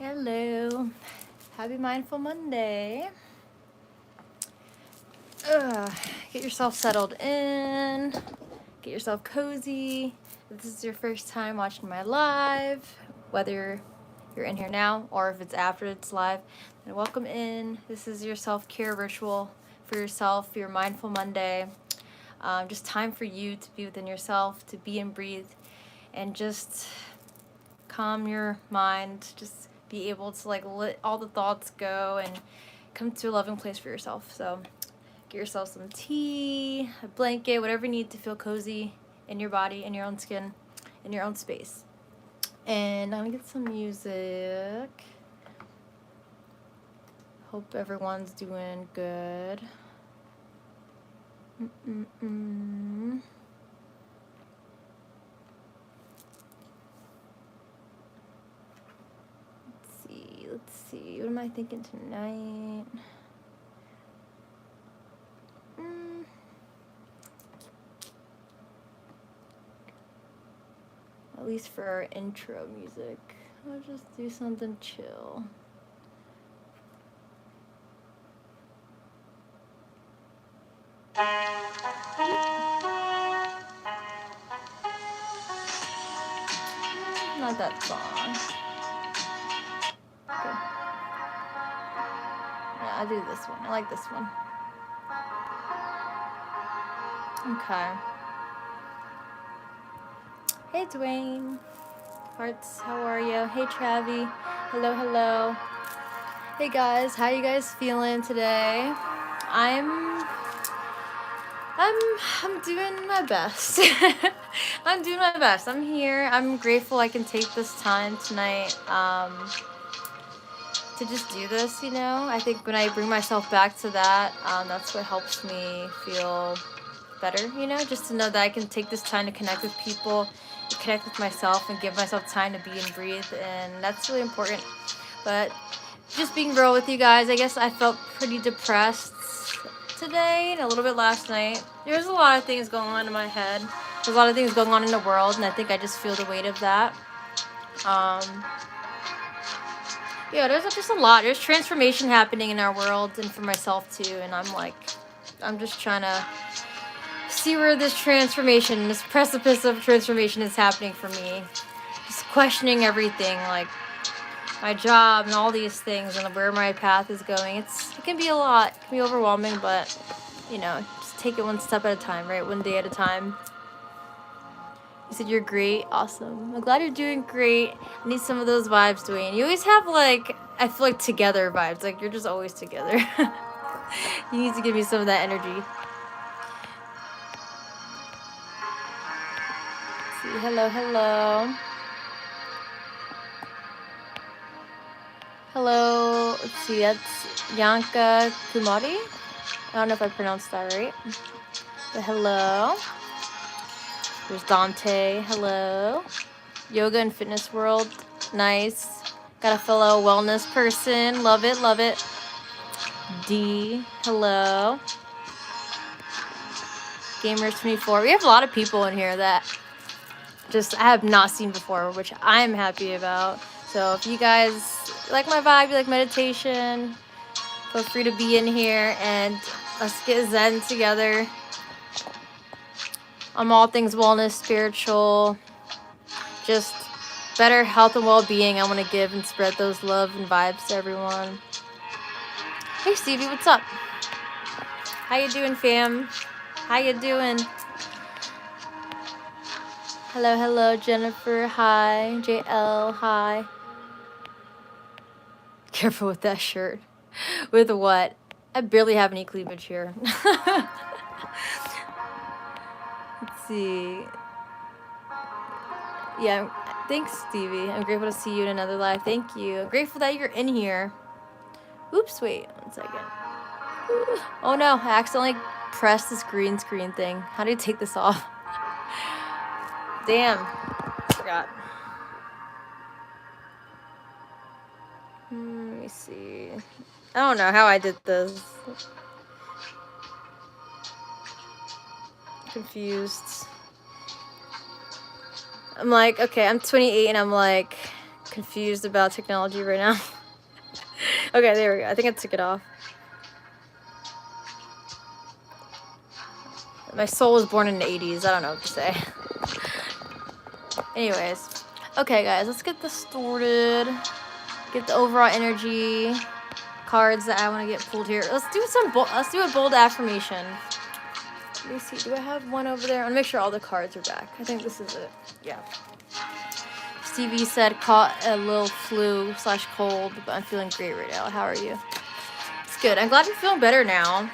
Hello. Happy Mindful Monday. Get yourself settled in. Get yourself cozy. If this is your first time watching my live, whether you're in here now or if it's after it's live, then welcome in. This is your self-care ritual for yourself, for your Mindful Monday. Just time for you to be within yourself, to be and breathe, and just calm your mind. Just be able to let all the thoughts go and come to a loving place for yourself. So get yourself some tea, a blanket, whatever you need to feel cozy in your body, in your own skin, in your own space. And I'm gonna get some music. Hope everyone's doing good. Let's see. What am I thinking tonight? At least for our intro music, I'll just do something chill. Not that song. Okay. Yeah, I'll do this one. I like this one. Okay. Hey, Dwayne. Hearts, how are you? Hey, Travi. Hello, hello. Hey, guys. How you guys feeling today? I'm doing my best. I'm doing my best. I'm here. I'm grateful I can take this time tonight to just do this, you know? I think when I bring myself back to that, that's what helps me feel better, you know? Just to know that I can take this time to connect with people, connect with myself, and give myself time to be and breathe, and that's really important. But just being real with you guys, I guess I felt pretty depressed today and a little bit last night. There's a lot of things going on in my head. There's a lot of things going on in the world, and I think I just feel the weight of that. Yeah, there's just a lot. There's transformation happening in our world and for myself too, and I'm just trying to see where this precipice of transformation is happening for me. Just questioning everything, like my job and all these things and where my path is going. It can be a lot. It can be overwhelming, but, you know, just take it one step at a time, right? One day at a time. You said you're great. Awesome. I'm glad you're doing great. I need some of those vibes, Dwayne. You always have, I feel like together vibes. Like, you're just always together. You need to give me some of that energy. Let's see. Hello, hello. Hello. Let's see. That's Yanka Kumari. I don't know if I pronounced that right. But hello. There's Dante. Hello. Yoga and Fitness World. Nice. Got a fellow wellness person. Love it, love it. D. Hello. Gamers24. We have a lot of people in here that I have not seen before, which I'm happy about. So if you guys like my vibe, you like meditation, feel free to be in here and let's get zen together. I'm all things wellness, spiritual, just better health and well-being. I want to give and spread those love and vibes to everyone. Hey Stevie, what's up? How you doing, fam? How you doing? Hello, hello, Jennifer. Hi. JL, hi. Careful with that shirt. With what? I barely have any cleavage here. Let's see. Yeah, thanks, Stevie. I'm grateful to see you in another live. Thank you. I'm grateful that you're in here. Oops, wait 1 second. Oh no, I accidentally pressed this green screen thing. How do you take this off? Damn. Forgot. Let me see. I don't know how I did this. Confused. I'm like, okay, I'm 28 and I'm like, confused about technology right now. Okay, there we go. I think I took it off. My soul was born in the 80s. I don't know what to say. Anyways. Okay, guys, let's get this started. Get the overall energy cards that I want to get pulled here. Let's do a bold affirmation. Let me see. Do I have one over there? I want to make sure all the cards are back. I think this is it. Yeah. Stevie said, caught a little flu/cold, but I'm feeling great right now. How are you? It's good. I'm glad you're feeling better now.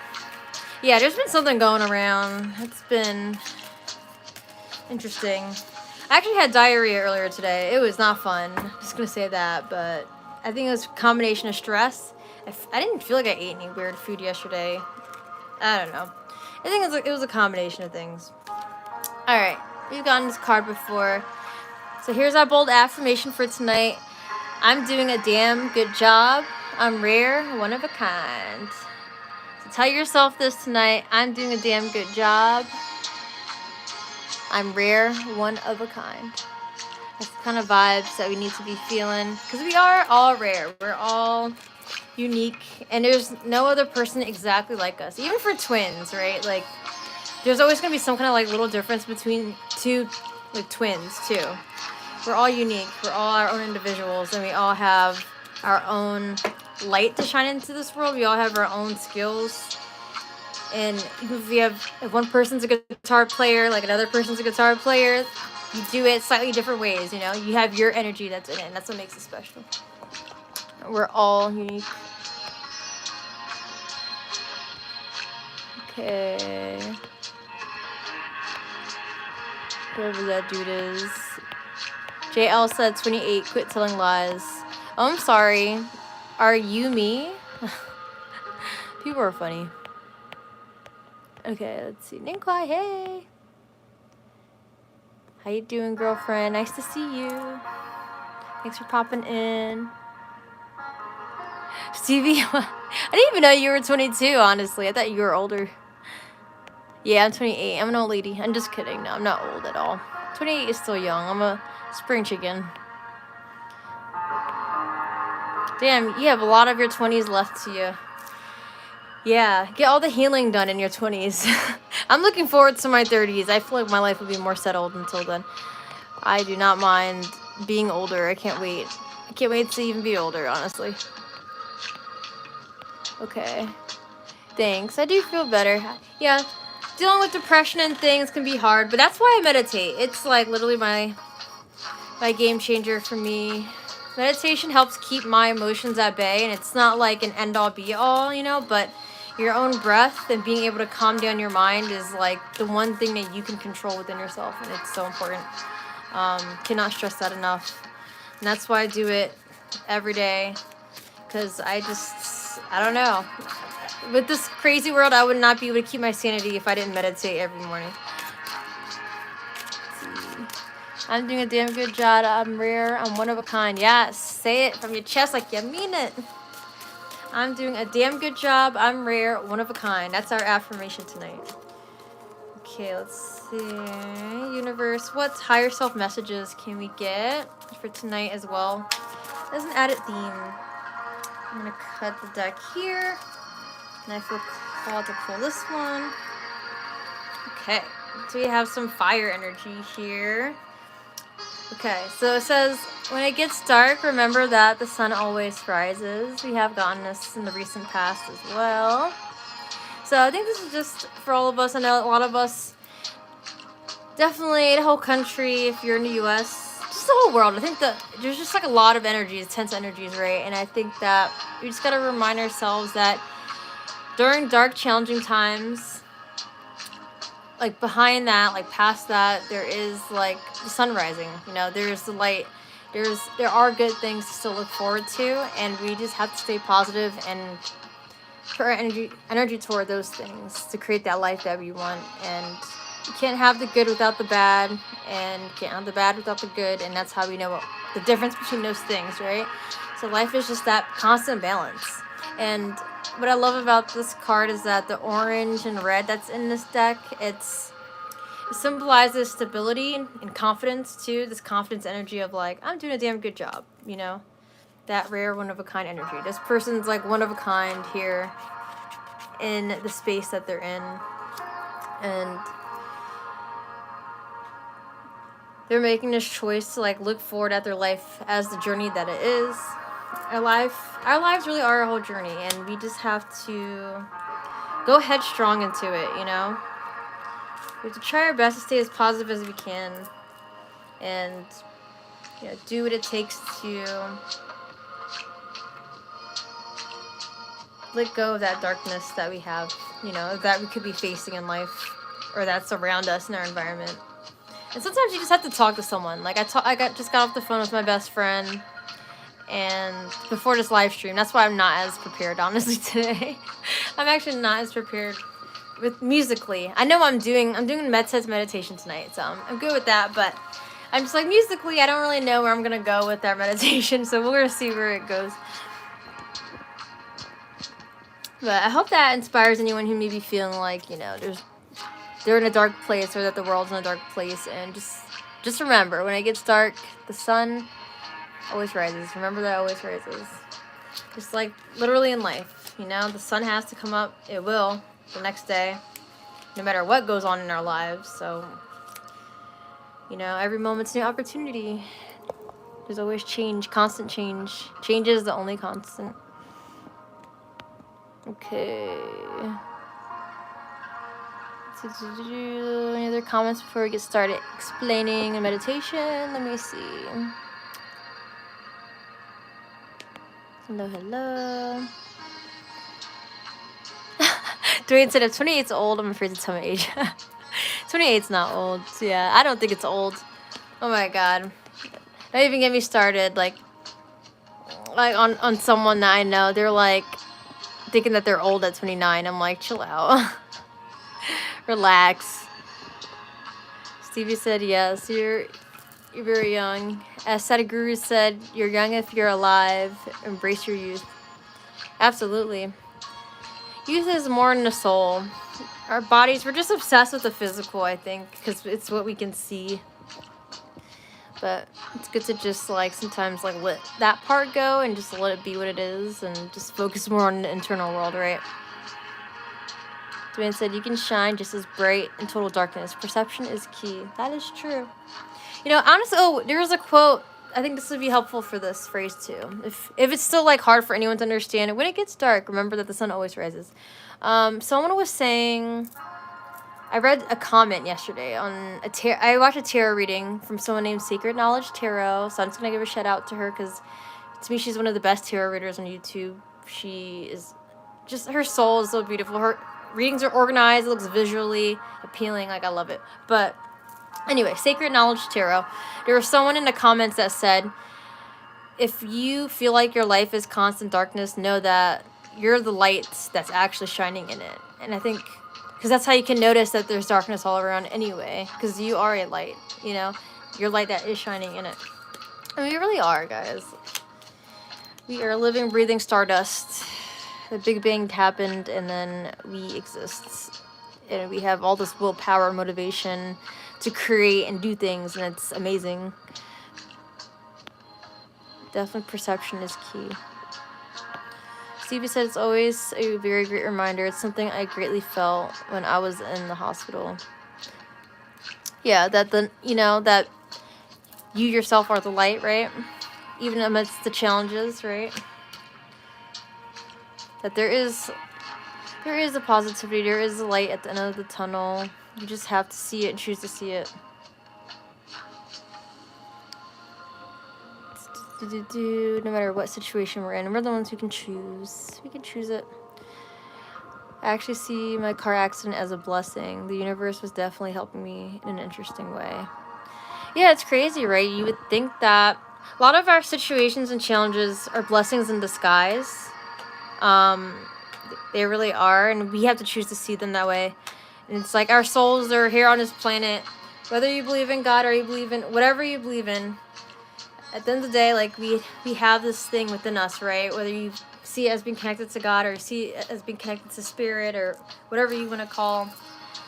Yeah, there's been something going around. It's been interesting. I actually had diarrhea earlier today. It was not fun. Just gonna say that, but I think it was a combination of stress. I didn't feel like I ate any weird food yesterday. I don't know. I think it was a combination of things. All right, we've gotten this card before. So here's our bold affirmation for tonight. I'm doing a damn good job. I'm rare, one of a kind. So tell yourself this tonight. I'm doing a damn good job. I'm rare, one of a kind. That's the kind of vibes that we need to be feeling. Because we are all rare. We're all unique. And there's no other person exactly like us. Even for twins, right? Like, there's always going to be some kind of, like, little difference between two, like, twins, too. We're all unique. We're all our own individuals. And we all have our own light to shine into this world. We all have our own skills. And if one person's a guitar player, like another person's a guitar player, you do it slightly different ways, you know? You have your energy that's in it, and that's what makes it special. We're all unique. Okay. Whoever that dude is. JL said 28, quit telling lies. Oh, I'm sorry. Are you me? People are funny. Okay, let's see. Ninkwai, hey. How you doing, girlfriend? Nice to see you. Thanks for popping in. Stevie, I didn't even know you were 22, honestly. I thought you were older. Yeah, I'm 28. I'm an old lady. I'm just kidding. No, I'm not old at all. 28 is still young. I'm a spring chicken. Damn, you have a lot of your 20s left to you. Yeah, get all the healing done in your 20s. I'm looking forward to my 30s. I feel like my life will be more settled until then. I do not mind being older. I can't wait. I can't wait to even be older, honestly. Okay. Thanks. I do feel better. Yeah, dealing with depression and things can be hard, but that's why I meditate. It's like literally my game changer for me. Meditation helps keep my emotions at bay, and it's not like an end-all be-all, you know, but your own breath and being able to calm down your mind is like the one thing that you can control within yourself, and it's so important. Cannot stress that enough. And that's why I do it every day, because I don't know. With this crazy world, I would not be able to keep my sanity if I didn't meditate every morning. I'm doing a damn good job. I'm rare. I'm one of a kind. Yes, say it from your chest like you mean it. I'm doing a damn good job. I'm rare, one of a kind. That's our affirmation tonight. Okay, let's see. Universe, what higher self messages can we get for tonight as well? As an added theme. I'm going to cut the deck here. And I feel called to pull this one. Okay, so we have some fire energy here. Okay, so it says, when it gets dark, remember that the sun always rises. We have gotten this in the recent past as well. So I think this is just for all of us. I know a lot of us, definitely the whole country, if you're in the U.S., just the whole world. I think that there's just like a lot of energies, tense energies, right? And I think that we just got to remind ourselves that during dark, challenging times, like behind that, like past that, there is like the sun rising, you know, there's the light, there are good things to still look forward to, and we just have to stay positive and put our energy toward those things to create that life that we want. And you can't have the good without the bad, and you can't have the bad without the good, and that's how we know the difference between those things, right? So life is just that constant balance. And what I love about this card is that the orange and red that's in this deck, it's It symbolizes stability and confidence too. This confidence energy of like, I'm doing a damn good job, you know? That rare one of a kind energy. This person's like one of a kind here in the space that they're in. And they're making this choice to like look forward at their life as the journey that it is. Our lives really are a whole journey, and we just have to go headstrong into it, you know? We have to try our best to stay as positive as we can and, you know, do what it takes to let go of that darkness that we have, you know, that we could be facing in life or that's around us in our environment. And sometimes you just have to talk to someone. Like just got off the phone with my best friend, and before this live stream, that's why I'm not as prepared, honestly, today. I'm actually not as prepared with musically. I know I'm doing Metta's meditation tonight, so I'm good with that, but I'm just like musically, I don't really know where I'm gonna go with that meditation, so we're gonna see where it goes. But I hope that inspires anyone who may be feeling like, you know, they're in a dark place or that the world's in a dark place, and just remember, when it gets dark, the sun always rises. Remember that always rises. Just like literally in life, you know, the sun has to come up. It will the next day, no matter what goes on in our lives. So, you know, every moment's a new opportunity. There's always change, constant change. Change is the only constant. Okay. Any other comments before we get started explaining the meditation? Let me see. Hello. Dwayne said, if 28's old, I'm afraid to tell my age. 28's not old. Yeah, I don't think it's old. Oh my god. Don't even get me started. Like on someone that I know, they're like thinking that they're old at 29. I'm like, chill out. Relax. Stevie said, yes, you're very young. As Sadhguru said, you're young if you're alive. Embrace your youth. Absolutely. Youth is more in the soul. Our bodies, we're just obsessed with the physical, I think, because it's what we can see. But it's good to just, like, sometimes, like, let that part go and just let it be what it is and just focus more on the internal world, right? Dwayne said, you can shine just as bright in total darkness. Perception is key. That is true. You know, honestly, there was a quote. I think this would be helpful for this phrase, too. If it's still, like, hard for anyone to understand it, when it gets dark, remember that the sun always rises. Someone was saying... I read a comment yesterday on I watched a tarot reading from someone named Sacred Knowledge Tarot, so I'm just going to give a shout out to her because to me she's one of the best tarot readers on YouTube. She is just, her soul is so beautiful. Her readings are organized, it looks visually appealing, like I love it. But anyway, Sacred Knowledge Tarot, there was someone in the comments that said, if you feel like your life is constant darkness, know that you're the light that's actually shining in it. And I think... because that's how you can notice that there's darkness all around anyway. Because you are a light, you know? Your light that is shining in it. I mean, we really are, guys. We are living, breathing stardust. The Big Bang happened, and then we exist. And we have all this willpower, motivation to create and do things, and it's amazing. Definitely perception is key. Stevie said it's always a very great reminder. It's something I greatly felt when I was in the hospital. Yeah, that that you yourself are the light, right? Even amidst the challenges, right? That there is a positivity, there is a light at the end of the tunnel. You just have to see it and choose to see it. No matter what situation we're in, we're the ones who can choose. We can choose it. I actually see my car accident as a blessing. The universe was definitely helping me in an interesting way. Yeah, it's crazy, right? You would think that a lot of our situations and challenges are blessings in disguise. They really are, and we have to choose to see them that way. And it's like our souls are here on this planet. Whether you believe in God or you believe in whatever you believe in, at the end of the day, like, we have this thing within us, right? Whether you see it as being connected to God or see it as being connected to spirit or whatever you want to call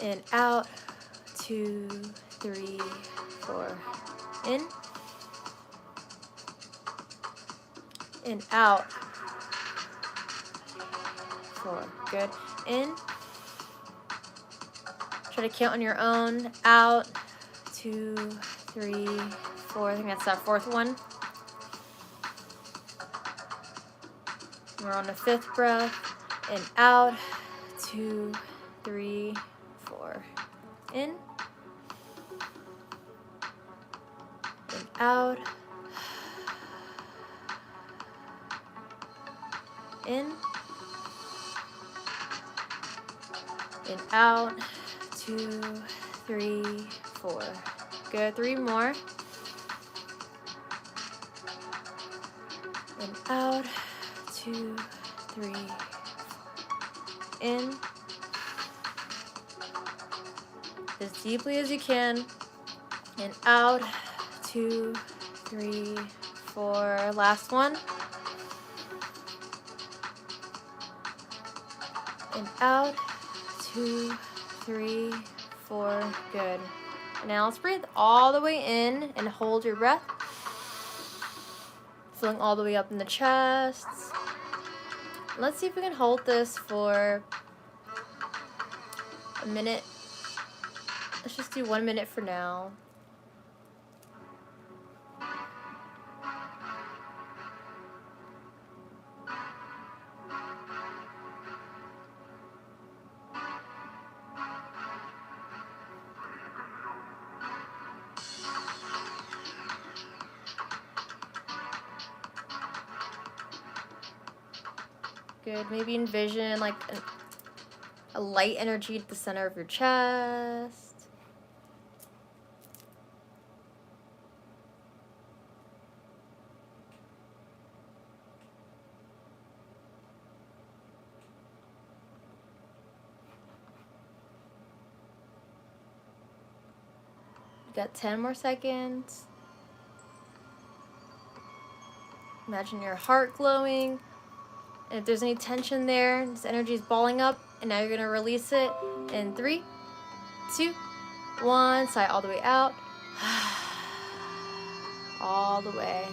In, out, 2, 3, 4. In, out, 4. Good. In. Try to count on your own. Out, 2, 3, 4. I think that's that fourth one. We're on the 5th breath. In, out, 2, 3, 4. In. In, out. In. In, out. 2, 3, 4. Good. 3 more. In, out. 2, 3. In. As deeply as you can. And out. 2, 3, 4. Last one. And out. 2, 3, 4. Good. Now let's breathe all the way in and hold your breath. Filling all the way up in the chest. Let's see if we can hold this for a minute. Let's just do 1 minute for now. Good. Maybe envision like a light energy at the center of your chest. You got 10 more seconds. Imagine your heart glowing. And if there's any tension there, this energy is balling up, and now you're going to release it in 3, 2, 1. Sigh all the way out. All the way.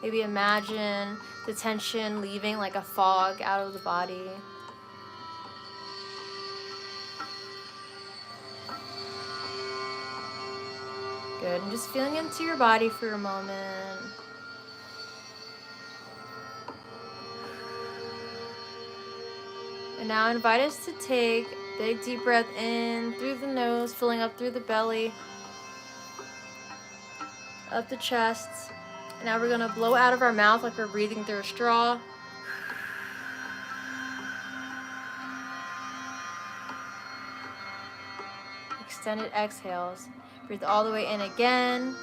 Maybe imagine the tension leaving like a fog out of the body. Good. And just feeling into your body for a moment. And now I invite us to take a big deep breath in through the nose, filling up through the belly, up the chest. And now we're going to blow out of our mouth like we're breathing through a straw. Extended exhales. Breathe all the way in again.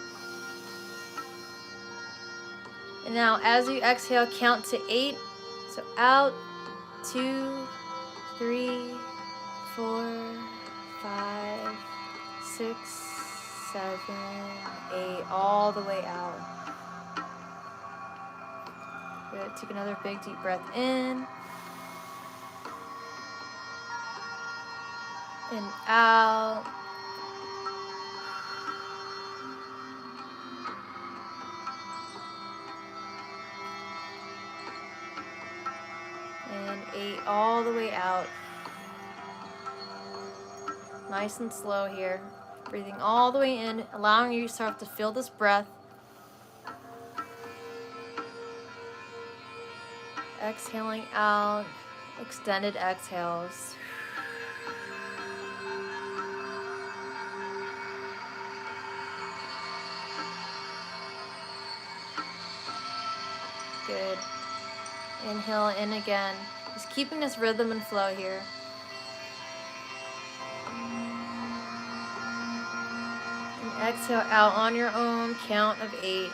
And now as you exhale, count to 8. So out, 2, 3, 4, 5, 6, 7, 8, all the way out. Good. Take another big deep breath in. And out. And 8 all the way out. Nice and slow here. Breathing all the way in, allowing yourself to feel this breath. Exhaling out, extended exhales. Good. Inhale in again. Just keeping this rhythm and flow here. And exhale out on your own count of 8.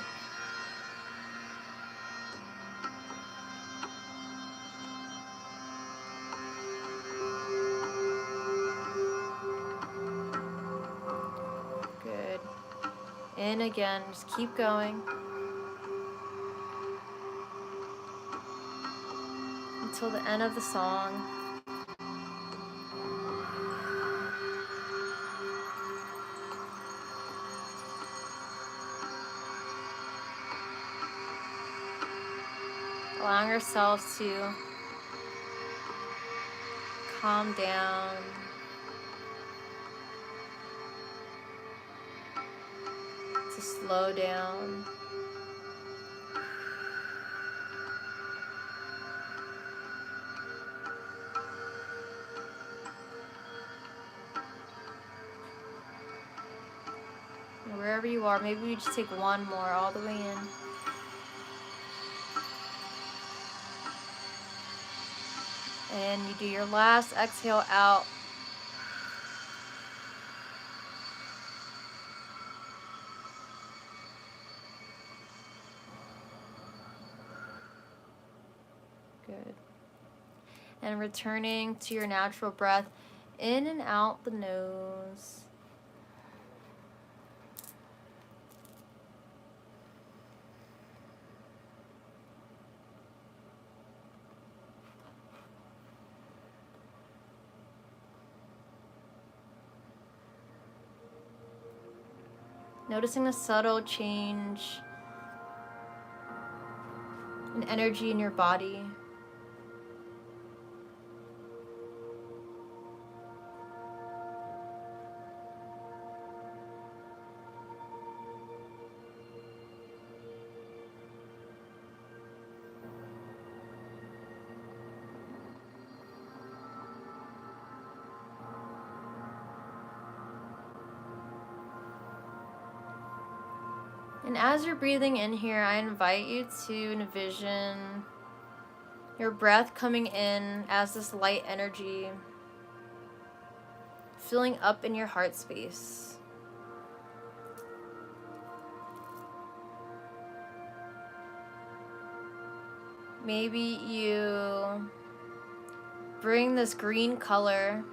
Good. In again. Just keep going. Until the end of the song. allowing ourselves to calm down, to slow down. And wherever you are, maybe we just take one more all the way in. And you do your last exhale out. Good. And returning to your natural breath, in and out the nose. Noticing a subtle change in energy in your body. And as you're breathing in here, I invite you to envision your breath coming in as this light energy, filling up in your heart space. Maybe you bring this green color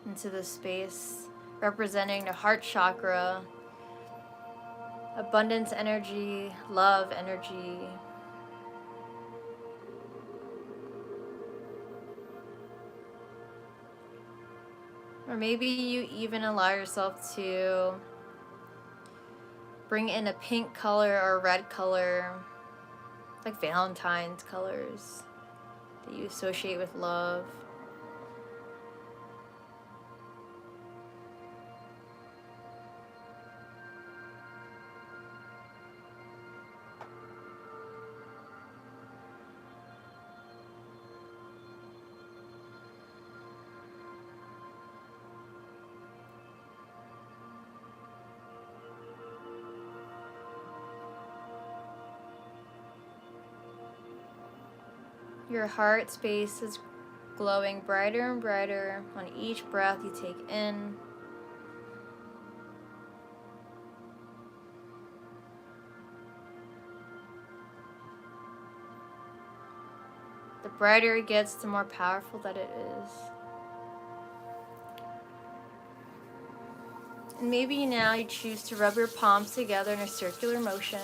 into this space, representing the heart chakra, abundance energy, love energy. Or maybe you even allow yourself to bring in a pink color or a red color, like Valentine's colors that you associate with love. Your heart space is glowing brighter and brighter on each breath you take in. The brighter it gets, the more powerful that it is. And maybe now you choose to rub your palms together in a circular motion.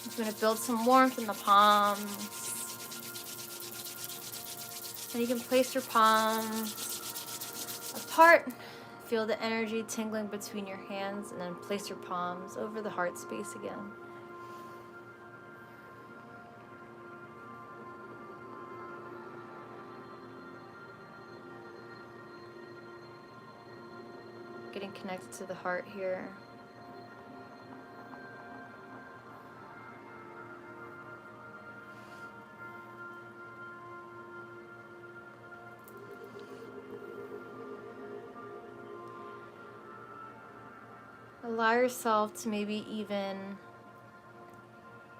It's going to build some warmth in the palms. And you can place your palms apart. Feel the energy tingling between your hands, and then place your palms over the heart space again. Getting connected to the heart here. Allow yourself to maybe even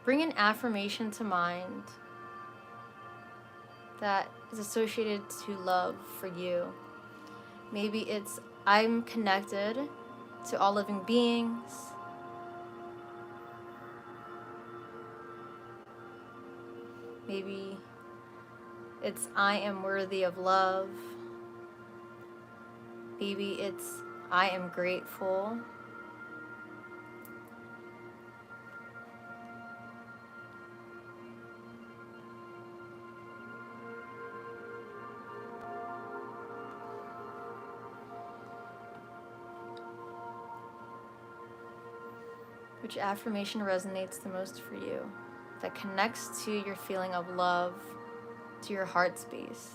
bring an affirmation to mind that is associated to love for you. Maybe it's, I'm connected to all living beings. Maybe it's, I am worthy of love. Maybe it's, I am grateful. Which affirmation resonates the most for you, that connects to your feeling of love, to your heart space?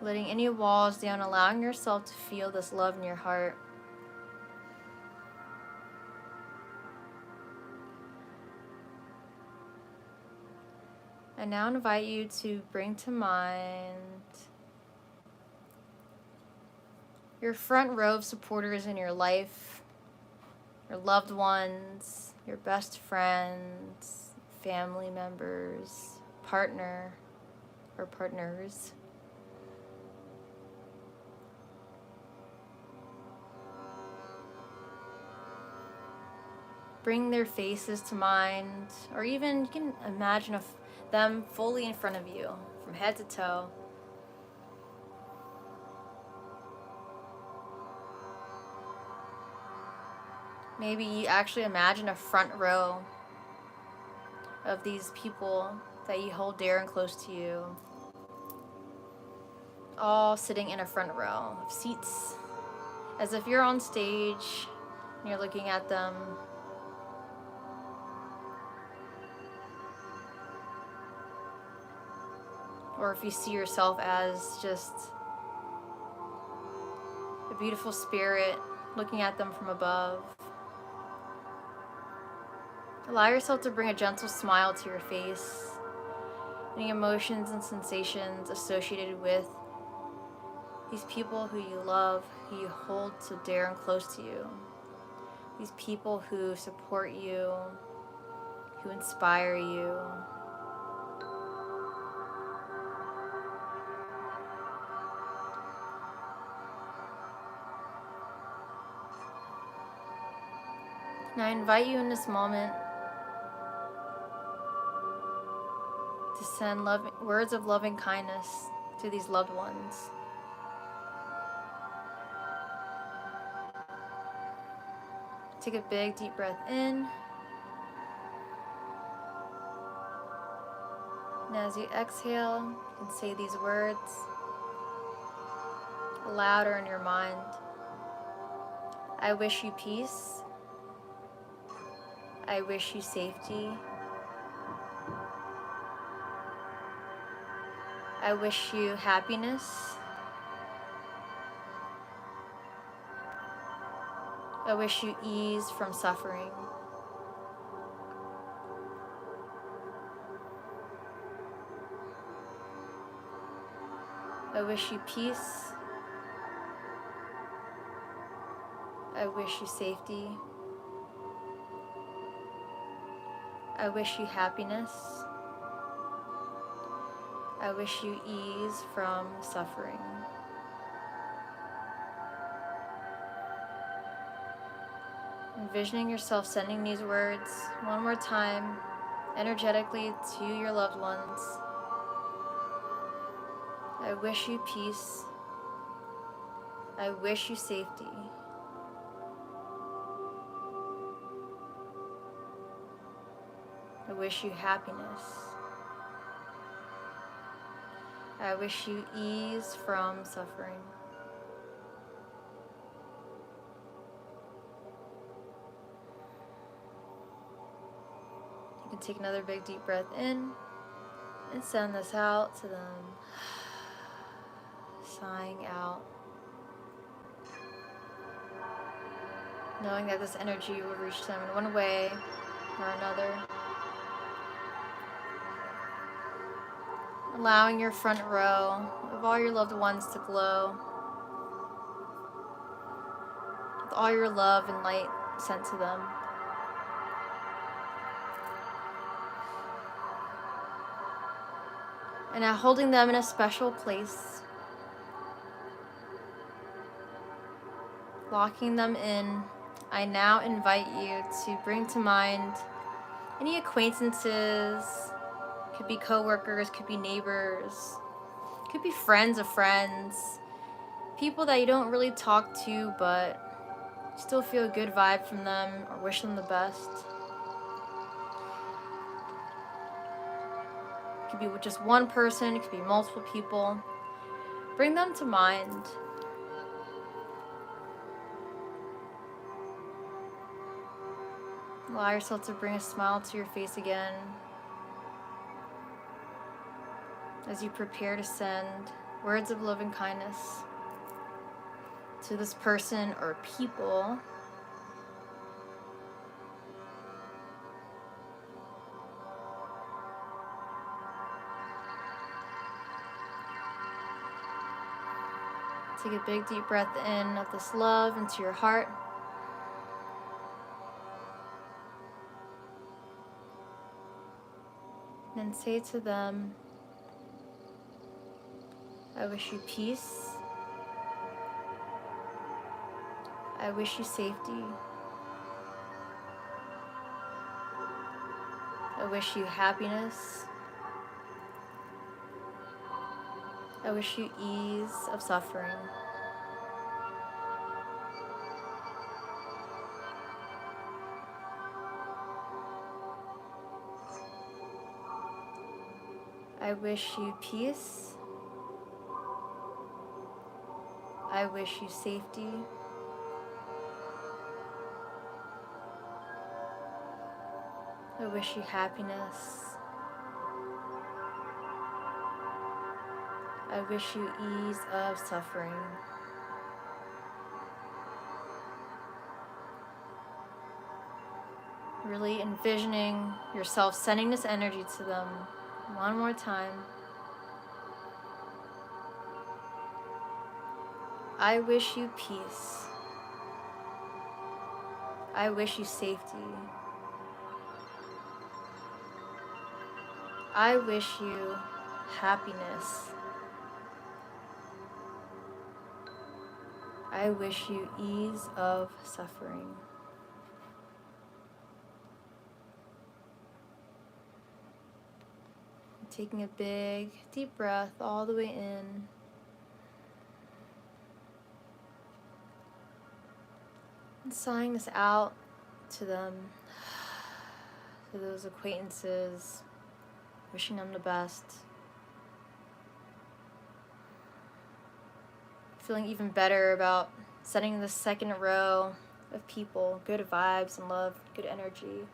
Letting any walls down, allowing yourself to feel this love in your heart. I now invite you to bring to mind your front row of supporters in your life, your loved ones, your best friends, family members, partner or partners. Bring their faces to mind, or even you can imagine them fully in front of you, from head to toe. Maybe you actually imagine a front row of these people that you hold dear and close to you, all sitting in a front row of seats, as if you're on stage and you're looking at them. Or if you see yourself as just a beautiful spirit looking at them from above. Allow yourself to bring a gentle smile to your face. Any emotions and sensations associated with these people who you love, who you hold so dear and close to you. These people who support you, who inspire you. And I invite you in this moment to send words of loving kindness to these loved ones. Take a big deep breath in. And as you exhale, you can say these words louder in your mind. I wish you peace. I wish you safety. I wish you happiness. I wish you ease from suffering. I wish you peace. I wish you safety. I wish you happiness. I wish you ease from suffering. Envisioning yourself sending these words one more time, energetically to your loved ones. I wish you peace. I wish you safety. I wish you happiness. I wish you ease from suffering. You can take another big deep breath in and send this out to them, sighing out. Knowing that this energy will reach them in one way or another. Allowing your front row of all your loved ones to glow with all your love and light sent to them. And now holding them in a special place, locking them in, I now invite you to bring to mind any acquaintances. Could be coworkers, could be neighbors, could be friends of friends, people that you don't really talk to, but Still feel a good vibe from them or wish them the best. It could be with just one person, it could be multiple people. Bring them to mind. Allow yourself to bring a smile to your face again as you prepare to send words of love and kindness to this person or people. Take a big deep breath in of this love into your heart. And then say to them, I wish you peace. I wish you safety. I wish you happiness. I wish you ease of suffering. I wish you peace. I wish you safety. I wish you happiness. I wish you ease of suffering. Really envisioning yourself sending this energy to them one more time. I wish you peace. I wish you safety. I wish you happiness. I wish you ease of suffering. Taking a big, deep breath all the way in. And sighing this out to them, to those acquaintances, wishing them the best. Feeling even better about setting the second row of people, good vibes and love, good energy.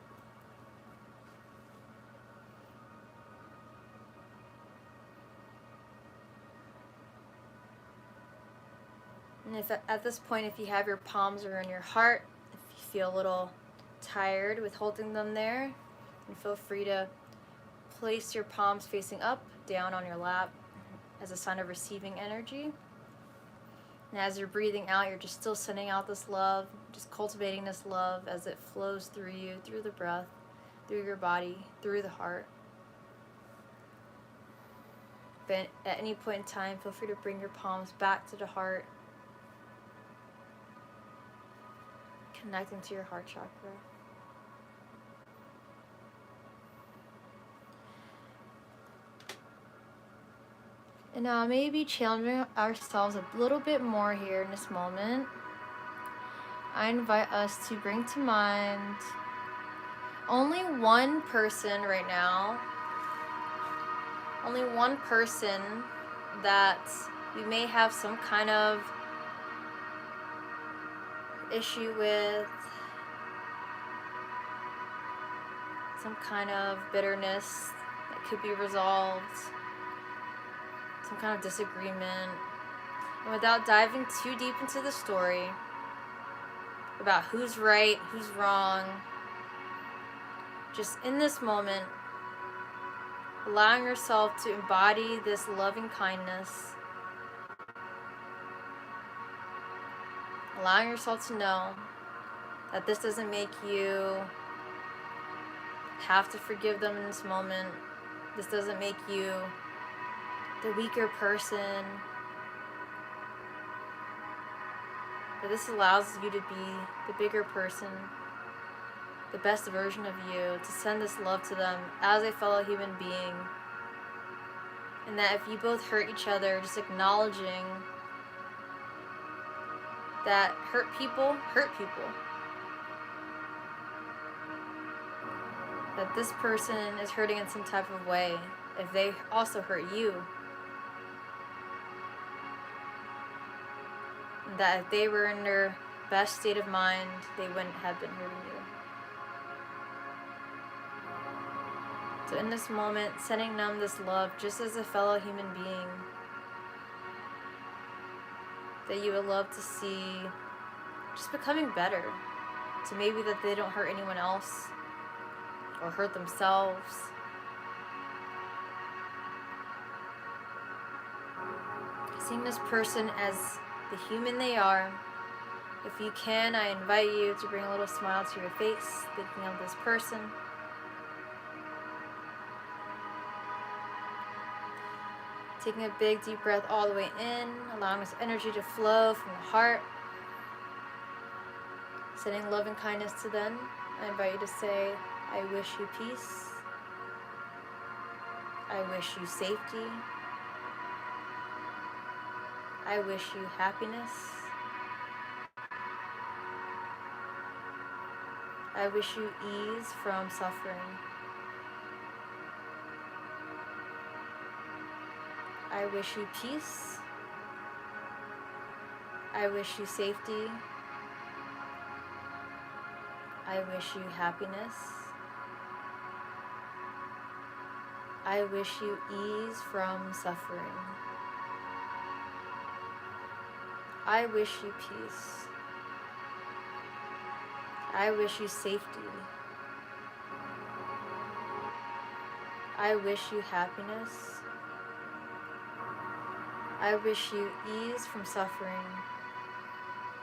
And if at this point, if you have your palms around your heart, if you feel a little tired with holding them there, then feel free to place your palms facing up, down on your lap as a sign of receiving energy. And as you're breathing out, you're just still sending out this love, just cultivating this love as it flows through you, through the breath, through your body, through the heart. But at any point in time, feel free to bring your palms back to the heart, connecting to your heart chakra. And now maybe challenging ourselves a little bit more here in this moment. I invite us to bring to mind only one person right now, only one person that we may have some kind of issue with, some kind of bitterness that could be resolved, some kind of disagreement. And without diving too deep into the story about who's right, who's wrong, just in this moment, allowing yourself to embody this loving kindness, allowing yourself to know that this doesn't make you have to forgive them in this moment. This doesn't make you the weaker person. But this allows you to be the bigger person, the best version of you, to send this love to them as a fellow human being. And that if you both hurt each other, just acknowledging that hurt people. That this person is hurting in some type of way. If they also hurt you, that if they were in their best state of mind, they wouldn't have been hurting you. So in this moment, sending them this love just as a fellow human being that you would love to see just becoming better. So maybe that they don't hurt anyone else or hurt themselves. Seeing this person as the human they are. If you can, I invite you to bring a little smile to your face, thinking of this person. Taking a big deep breath all the way in, allowing this energy to flow from the heart. Sending love and kindness to them. I invite you to say, I wish you peace. I wish you safety. I wish you happiness. I wish you ease from suffering. I wish you peace. I wish you safety. I wish you happiness. I wish you ease from suffering. I wish you peace. I wish you safety. I wish you happiness. I wish you ease from suffering,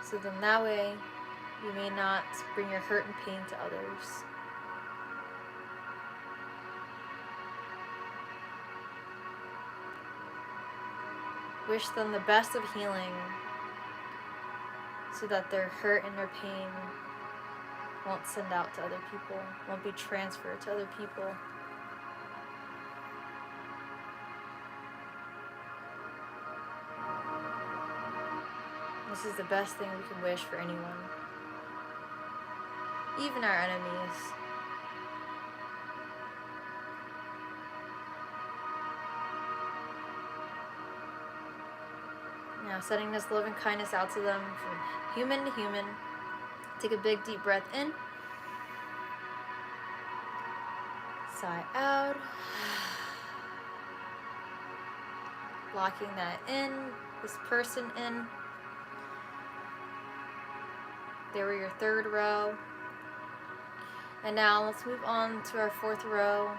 so then that way you may not bring your hurt and pain to others. Wish them the best of healing, so that their hurt and their pain won't send out to other people, won't be transferred to other people. This is the best thing we can wish for anyone, even our enemies. Now, sending this love and kindness out to them from human to human. Take a big deep breath in. Sigh out. Locking that in, this person in. There were your third row. And now let's move on to our fourth row.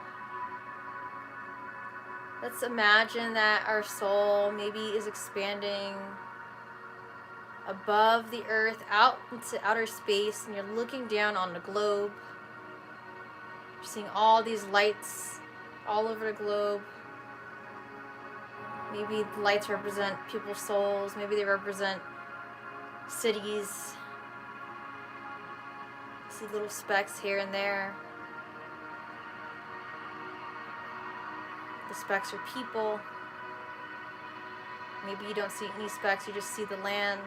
Let's imagine that our soul maybe is expanding above the earth out into outer space, and you're looking down on the globe. You're seeing all these lights all over the globe. Maybe the lights represent people's souls. Maybe they represent cities. See little specks here and there. The specks are people. Maybe you don't see any specks, you just see the land.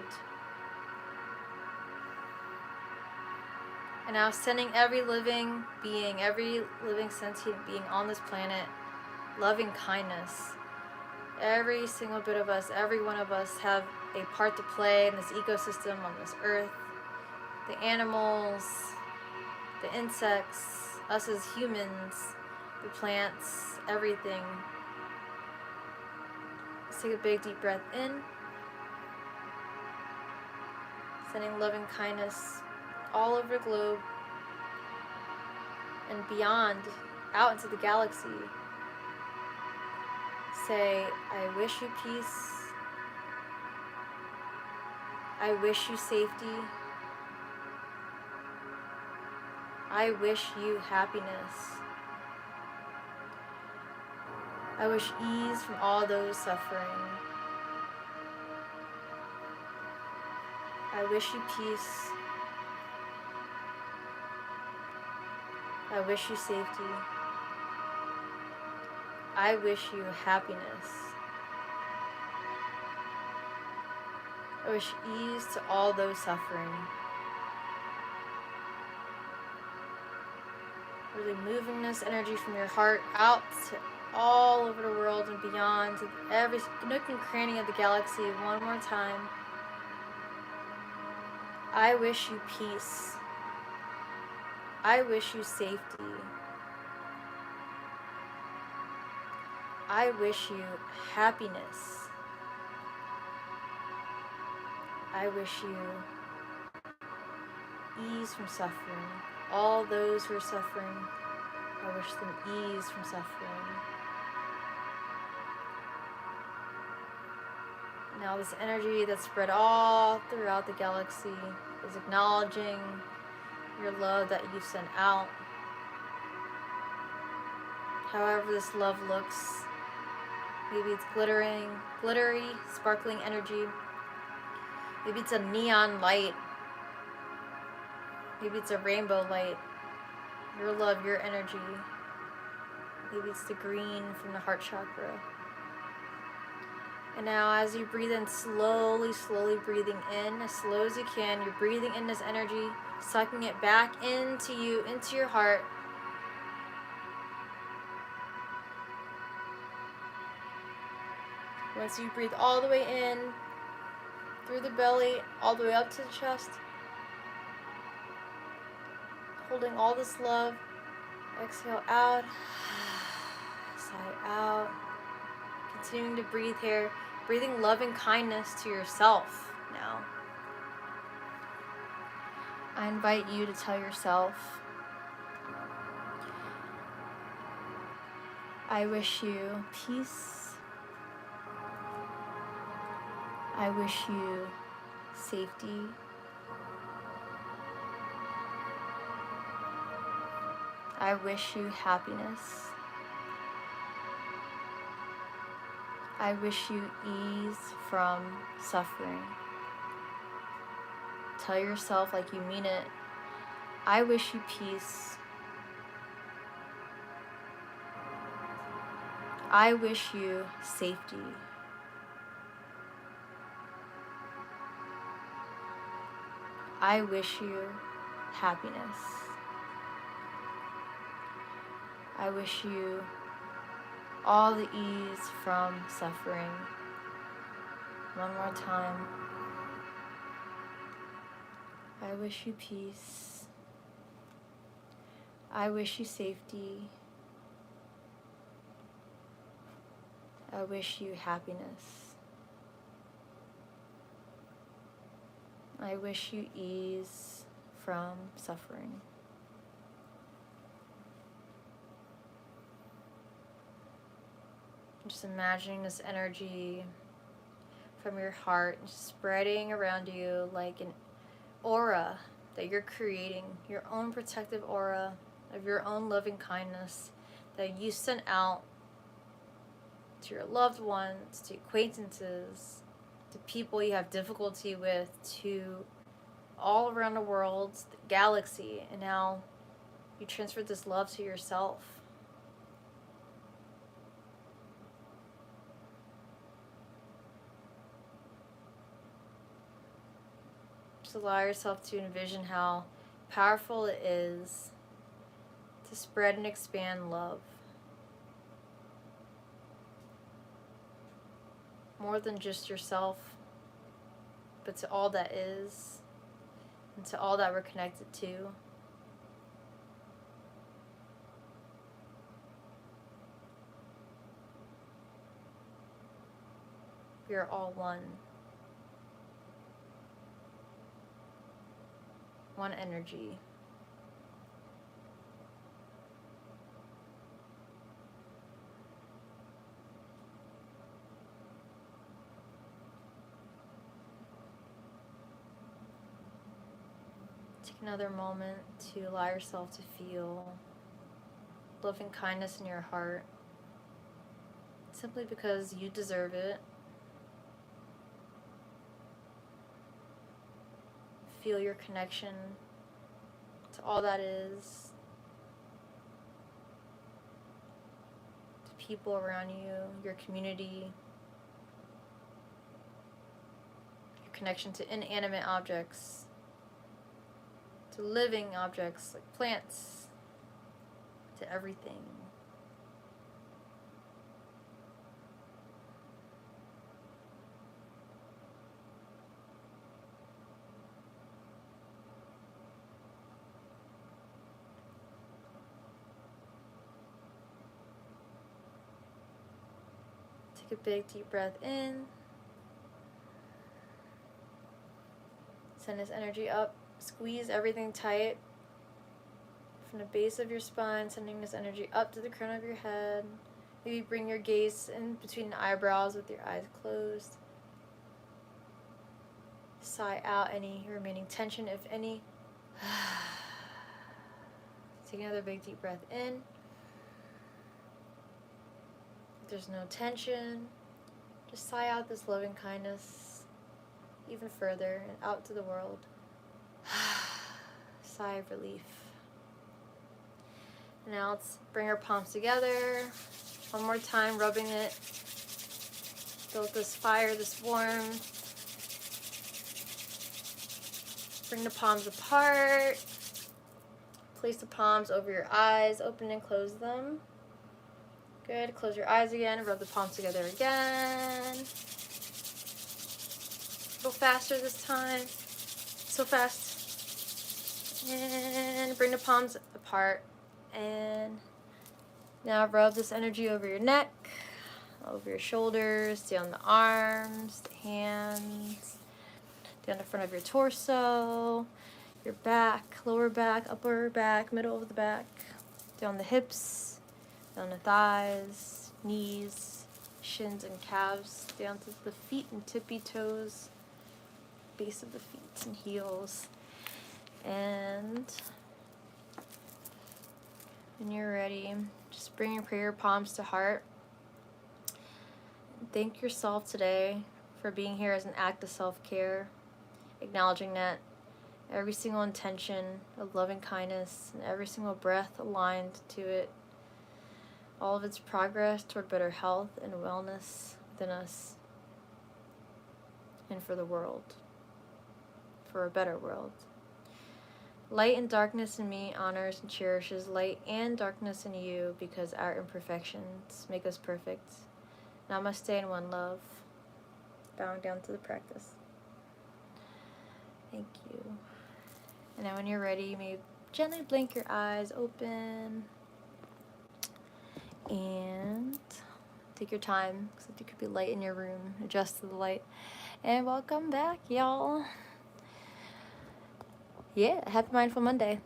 And now sending every living being, every living sentient being on this planet, loving kindness. Every single bit of us, every one of us have a part to play in this ecosystem on this earth. The animals, the insects, us as humans, the plants, everything. Let's take a big deep breath in. Sending love and kindness all over the globe and beyond, out into the galaxy. Say, I wish you peace. I wish you safety. I wish you happiness. I wish ease from all those suffering. I wish you peace. I wish you safety. I wish you happiness. I wish ease to all those suffering. Really moving this energy from your heart out to all over the world and beyond, to every nook and cranny of the galaxy one more time. I wish you peace. I wish you safety. I wish you happiness. I wish you ease from suffering. All those who are suffering, I wish them ease from suffering. Now this energy that's spread all throughout the galaxy is acknowledging your love that you sent out. However this love looks, maybe it's glittery, sparkling energy. Maybe it's a neon light. Maybe it's a rainbow light. Your love, your energy. Maybe it's the green from the heart chakra. And now as you breathe in, slowly breathing in, as slow as you can, you're breathing in this energy, sucking it back into you, into your heart. Once you breathe all the way in, through the belly, all the way up to the chest, holding all this love, exhale out, sigh out, continuing to breathe here, breathing love and kindness to yourself now. I invite you to tell yourself, I wish you peace. I wish you safety. I wish you happiness. I wish you ease from suffering. Tell yourself like you mean it. I wish you peace. I wish you safety. I wish you happiness. I wish you all the ease from suffering. One more time. I wish you peace. I wish you safety. I wish you happiness. I wish you ease from suffering. Just imagining this energy from your heart spreading around you like an aura that you're creating, your own protective aura of your own loving kindness that you sent out to your loved ones, to acquaintances, to people you have difficulty with, to all around the world, the galaxy, and now you transferred this love to yourself. Just allow yourself to envision how powerful it is to spread and expand love. More than just yourself, but to all that is, and to all that we're connected to. We are all one. One energy. Take another moment to allow yourself to feel love and kindness in your heart, simply because you deserve it. Feel your connection to all that is, to people around you, your community, your connection to inanimate objects, to living objects like plants, to everything. Take a big deep breath in. Send this energy up. Squeeze everything tight from the base of your spine, sending this energy up to the crown of your head. Maybe bring your gaze in between the eyebrows with your eyes closed. Sigh out any remaining tension, if any. Take another big deep breath in. If there's no tension, just sigh out this loving kindness even further and out to the world. Sigh of relief. Now let's bring our palms together. One more time, rubbing it. Build this fire, this warmth. Bring the palms apart. Place the palms over your eyes. Open and close them. Good. Close your eyes again. Rub the palms together again. A little faster this time. So fast. And bring the palms apart. And now rub this energy over your neck, over your shoulders, down the arms, the hands, down the front of your torso, your back, lower back, upper back, middle of the back, down the hips, down the thighs, knees, shins and calves, down to the feet and tippy toes, base of the feet and heels. And when you're ready, just bring your prayer palms to heart. Thank yourself today for being here as an act of self-care, acknowledging that every single intention of loving kindness and every single breath aligned to it, all of its progress toward better health and wellness within us and for the world, for a better world. Light and darkness in me honors and cherishes light and darkness in you because our imperfections make us perfect. Namaste and one love. Bowing down to the practice. Thank you. And now when you're ready, you may gently blink your eyes open. And take your time, because there could be light in your room. Adjust to the light. And welcome back, y'all. Yeah, happy Mindful Monday.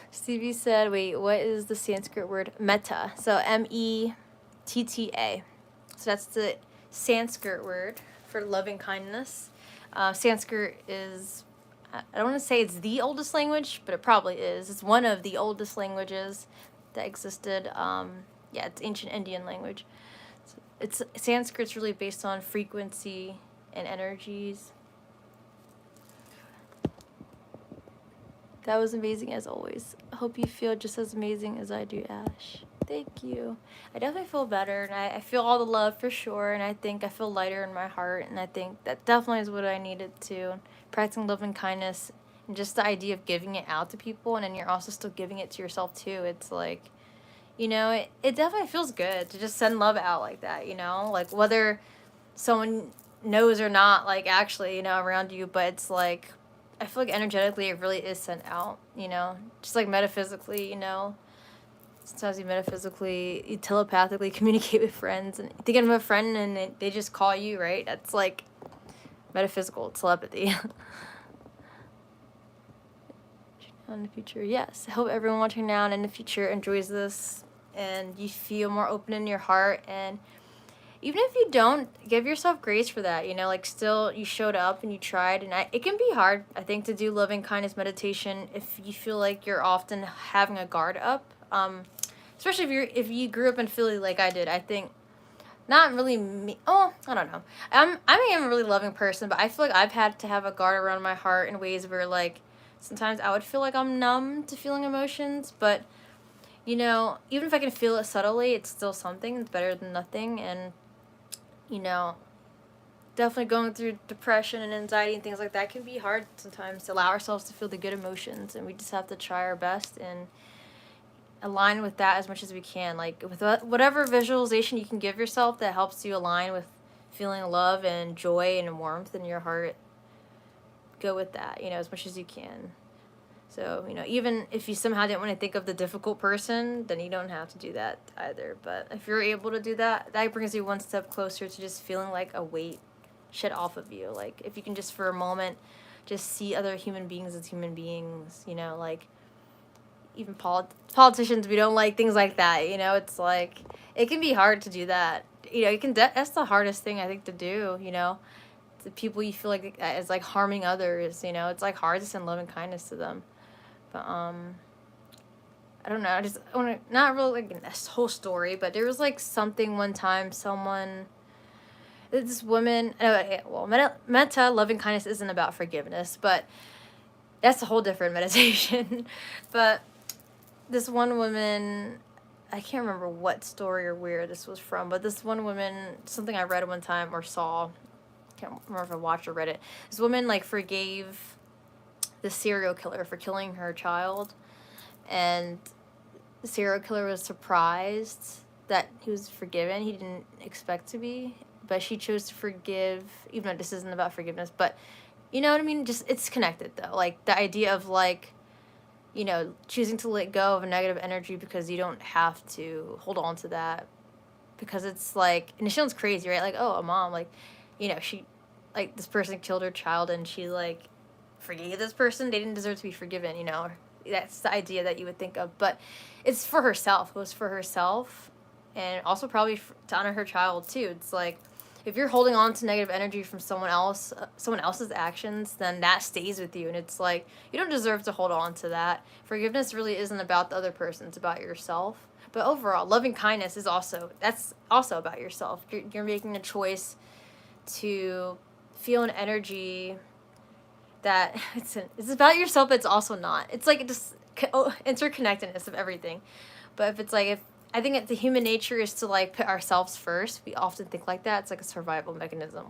Stevie said, wait, what is the Sanskrit word? Metta. So M-E-T-T-A. So that's the Sanskrit word for loving kindness. Sanskrit is, I don't want to say it's the oldest language, but it probably is. It's one of the oldest languages that existed. Yeah, it's ancient Indian language. So Sanskrit's really based on frequency and energies. That was amazing as always. I hope you feel just as amazing as I do, Ash. Thank you. I definitely feel better, and I feel all the love for sure, and I think I feel lighter in my heart, and I think that definitely is what I needed to. Practicing love and kindness, and just the idea of giving it out to people, and then you're also still giving it to yourself too. It's like, you know, it definitely feels good to just send love out like that, you know? Like, whether someone knows or not, like, actually, you know, around you, but it's like, I feel like energetically it really is sent out, you know? Just like metaphysically, you know? Sometimes you telepathically communicate with friends, and you think of a friend and they just call you, right? That's like metaphysical telepathy. In the future, yes. I hope everyone watching now and in the future enjoys this, and you feel more open in your heart. And even if you don't, give yourself grace for that, you know, like still you showed up and you tried. And it can be hard, I think, to do loving kindness meditation if you feel like you're often having a guard up. Especially if you grew up in Philly like I did. I think not really me. Oh, I don't know. I am a really loving person, but I feel like I've had to have a guard around my heart in ways where, like, sometimes I would feel like I'm numb to feeling emotions, but, you know, even if I can feel it subtly, it's still something. It's better than nothing. And, you know, definitely going through depression and anxiety and things like that can be hard sometimes to allow ourselves to feel the good emotions, and we just have to try our best and align with that as much as we can. Like with whatever visualization you can give yourself that helps you align with feeling love and joy and warmth in your heart, go with that, as much as you can. So, even if you somehow didn't want to think of the difficult person, then you don't have to do that either. But if you're able to do that, that brings you one step closer to just feeling like a weight shed off of you. Like, if you can just for a moment just see other human beings as human beings, like even politicians, we don't like things like that, it's like, it can be hard to do that. That's the hardest thing I think to do, the people you feel like is like harming others, it's like hard to send love and kindness to them. But I don't know, I want to, not really like this whole story, but there was like something one time this woman, Metta, loving kindness isn't about forgiveness, but that's a whole different meditation. But this one woman, I can't remember what story or where this was from, but this one woman, something I read one time or saw, can't remember if I watched or read it. This woman like forgave the serial killer for killing her child, and the serial killer was surprised that he was forgiven. He didn't expect to be, but she chose to forgive, even though this isn't about forgiveness, but you know what I mean? Just, it's connected though. Like the idea of like, choosing to let go of a negative energy because you don't have to hold on to that, because it's like, and it sounds crazy, right? Like, oh, a mom, like, she, like, this person killed her child and she like forgave this person. They didn't deserve to be forgiven, that's the idea that you would think of, but it's for herself. It was for herself, and also probably to honor her child too. It's like, if you're holding on to negative energy from someone else's actions, then that stays with you, and it's like, you don't deserve to hold on to that. Forgiveness really isn't about the other person, it's about yourself. But overall, loving kindness is also about yourself. You're making a choice to feel an energy that it's about yourself, but it's also not. It's like just interconnectedness of everything. But if it's like, I think the human nature is to like put ourselves first. We often think like that. It's like a survival mechanism.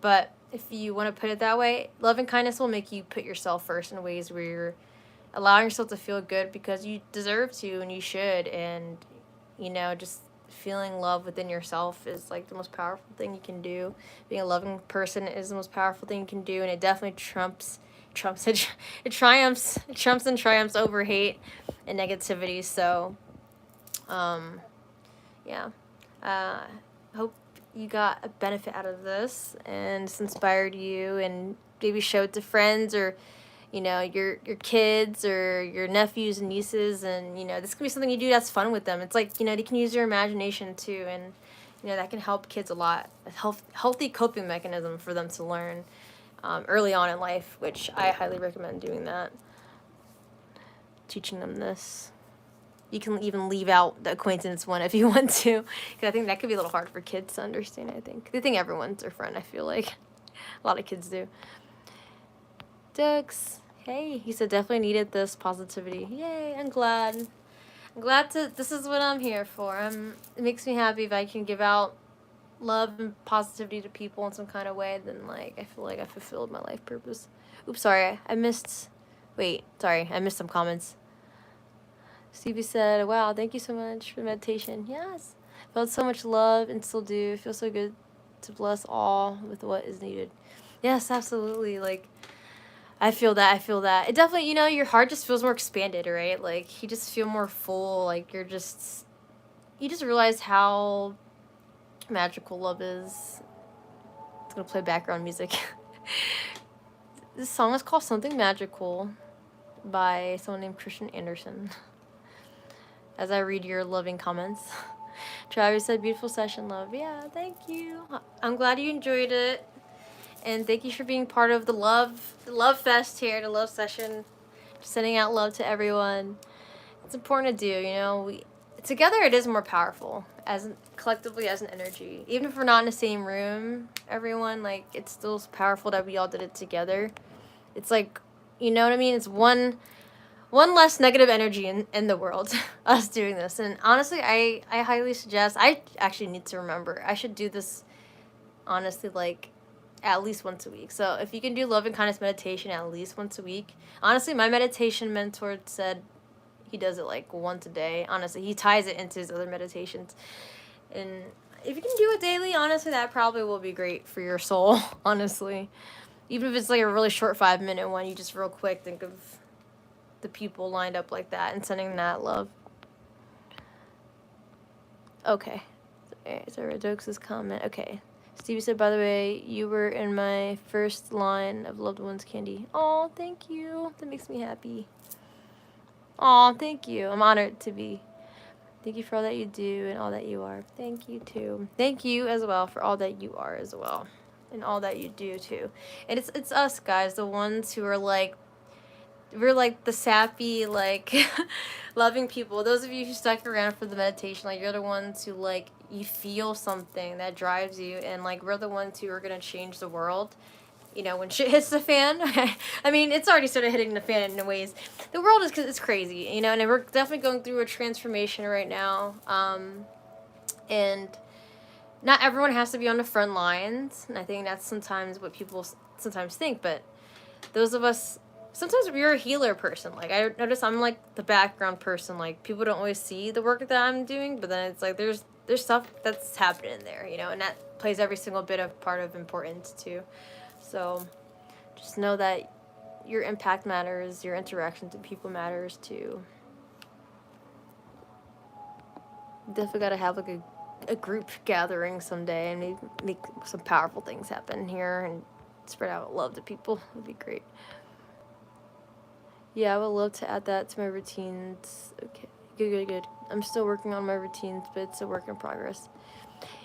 But if you want to put it that way, love and kindness will make you put yourself first in ways where you're allowing yourself to feel good because you deserve to and you should. And, just feeling love within yourself is like the most powerful thing you can do. Being a loving person is the most powerful thing you can do, and it definitely trumps it triumphs over hate and negativity. So hope you got a benefit out of this and it's inspired you, and maybe show it to friends or your kids or your nephews and nieces, and this can be something you do that's fun with them. It's like, they can use your imagination too, and that can help kids a lot. A healthy coping mechanism for them to learn early on in life, which I highly recommend doing that, teaching them this. You can even leave out the acquaintance one if you want to, because I think that could be a little hard for kids to understand. They think everyone's their friend. I feel like a lot of kids do. Dux, hey, he said definitely needed this positivity. Yay, I'm glad. This is what I'm here for. It makes me happy if I can give out love and positivity to people in some kind of way, then like I feel like I fulfilled my life purpose. Oops, sorry, I missed some comments. Stevie said, wow, thank you so much for meditation. Yes, felt so much love and still do. It feels so good to bless all with what is needed. Yes, absolutely. Like, I feel that. It definitely, your heart just feels more expanded, right? Like, you just feel more full. Like, you just realize how magical love is. It's going to play background music. This song is called Something Magical by someone named Christian Anderson. As I read your loving comments. Travis said, beautiful session, love. Yeah, thank you. I'm glad you enjoyed it. And thank you for being part of the love fest here, the love session. Sending out love to everyone. It's important to do, together it is more powerful collectively as an energy. Even if we're not in the same room, everyone, like, it's still powerful that we all did it together. It's like, you know what I mean? It's one less negative energy in the world, us doing this. And honestly, I highly suggest, I actually need to remember, I should do this honestly, like, at least once a week. So if you can do love and kindness meditation at least once a week. Honestly, my meditation mentor said he does it like once a day. Honestly, he ties it into his other meditations. And if you can do it daily, honestly, that probably will be great for your soul, honestly. Even if it's like a really short 5-minute one, you just real quick think of the people lined up like that and sending that love. Okay. So Red Jokes' comment. Okay. Stevie said, by the way, you were in my first line of loved ones candy. Oh, thank you. That makes me happy. Oh, thank you. I'm honored to be. Thank you for all that you do and all that you are. Thank you, too. Thank you as well for all that you are as well. And all that you do, too. And it's us, guys, the ones who are, like, we're, like, the sappy, like, loving people. Those of you who stuck around for the meditation, like, you're the ones who, like, you feel something that drives you. And, like, we're the ones who are going to change the world. You know, when shit hits the fan. I mean, it's already started hitting the fan in ways. The world is crazy, you know, and we're definitely going through a transformation right now. And not everyone has to be on the front lines. And I think that's sometimes what people sometimes think. But those of us, sometimes you're a healer person. Like, I notice I'm like the background person. Like, people don't always see the work that I'm doing. But then it's like there's stuff that's happening there, you know, and that plays every single bit of part of importance too. So just know that your impact matters, your interactions with people matters too. Definitely gotta have like a group gathering someday and make some powerful things happen here and spread out love to people. It'd be great. Yeah, I would love to add that to my routines. Okay, good. I'm still working on my routines, but it's a work in progress.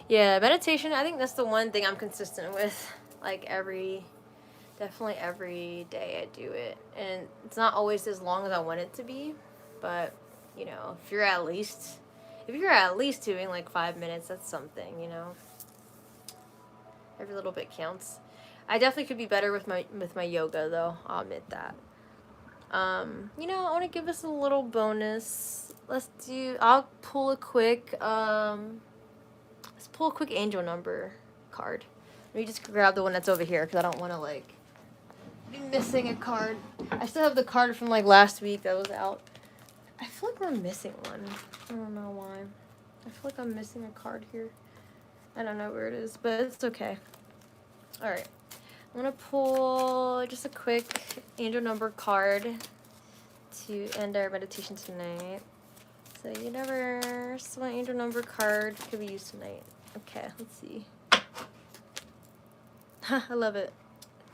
Yeah, meditation, I think that's the one thing I'm consistent with. Like definitely every day I do it. And it's not always as long as I want it to be, but, you know, if you're at least doing like 5 minutes, that's something, you know. Every little bit counts. I definitely could be better with my yoga though, I'll admit that. You know, I want to give us a little bonus. I'll pull a quick let's pull a quick angel number card. Let me just grab the one that's over here because I don't want to like be missing a card. I still have the card from like last week that was out. I feel like we're missing one. I don't know why. I feel like I'm missing a card here. I don't know where it is, but it's okay. Alright. I'm going to pull just a quick angel number card to end our meditation tonight. So universe, my angel number card could be used tonight. Okay, let's see. I love it.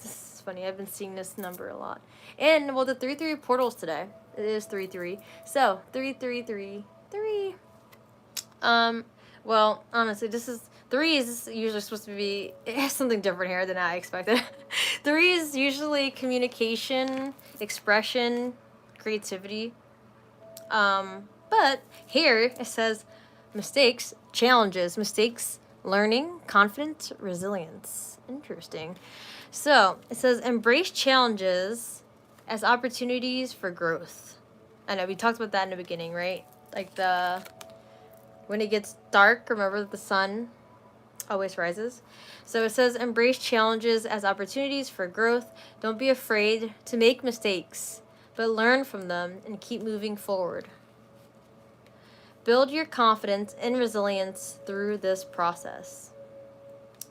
This is funny. I've been seeing this number a lot. And, well, the 3-3 portals today. It is 3-3. So, 3-3-3-3. Well, honestly, 3 is usually supposed to be, it has something different here than I expected. 3 is usually communication, expression, creativity. But here it says mistakes, challenges, learning, confidence, resilience. Interesting. So it says embrace challenges as opportunities for growth. I know we talked about that in the beginning, right? Like when it gets dark, remember that the sun always rises. So it says embrace challenges as opportunities for growth. Don't be afraid to make mistakes, but learn from them and keep moving forward. Build your confidence and resilience through this process.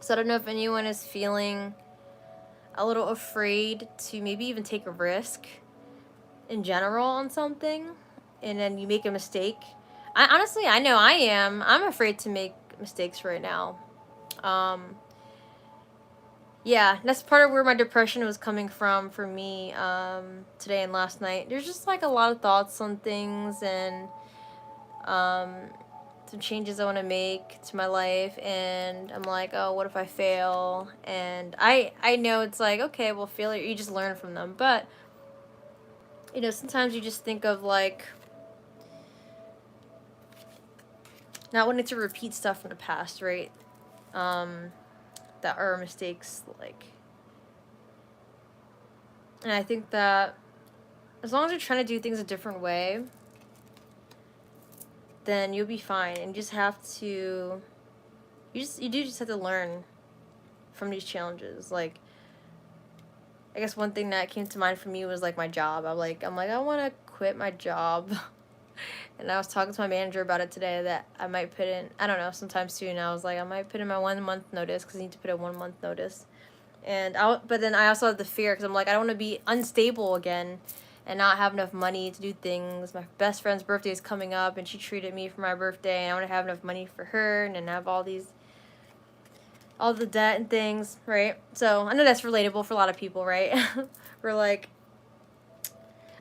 So I don't know if anyone is feeling a little afraid to maybe even take a risk in general on something, and then you make a mistake. I know I am. I'm afraid to make mistakes right now. Yeah, that's part of where my depression was coming from for me today and last night. There's just like a lot of thoughts on things and some changes I want to make to my life, and I'm like, oh, what if I fail? And I know it's like, okay, well, failure, you just learn from them, but you know, sometimes you just think of like not wanting to repeat stuff from the past, right? That are mistakes, like, and I think that as long as you're trying to do things a different way, then you'll be fine. And you just have to, you do just have to learn from these challenges. Like, I guess one thing that came to mind for me was like my job. I'm like, I want to quit my job. And I was talking to my manager about it today that I might put in, I don't know, sometime soon. I was like, I might put in my 1 month notice because I need to put a 1 month notice. And but then I also have the fear because I'm like, I don't want to be unstable again and not have enough money to do things. My best friend's birthday is coming up and she treated me for my birthday, and I want to have enough money for her and then have all the debt and things, right? So I know that's relatable for a lot of people, right? We're like,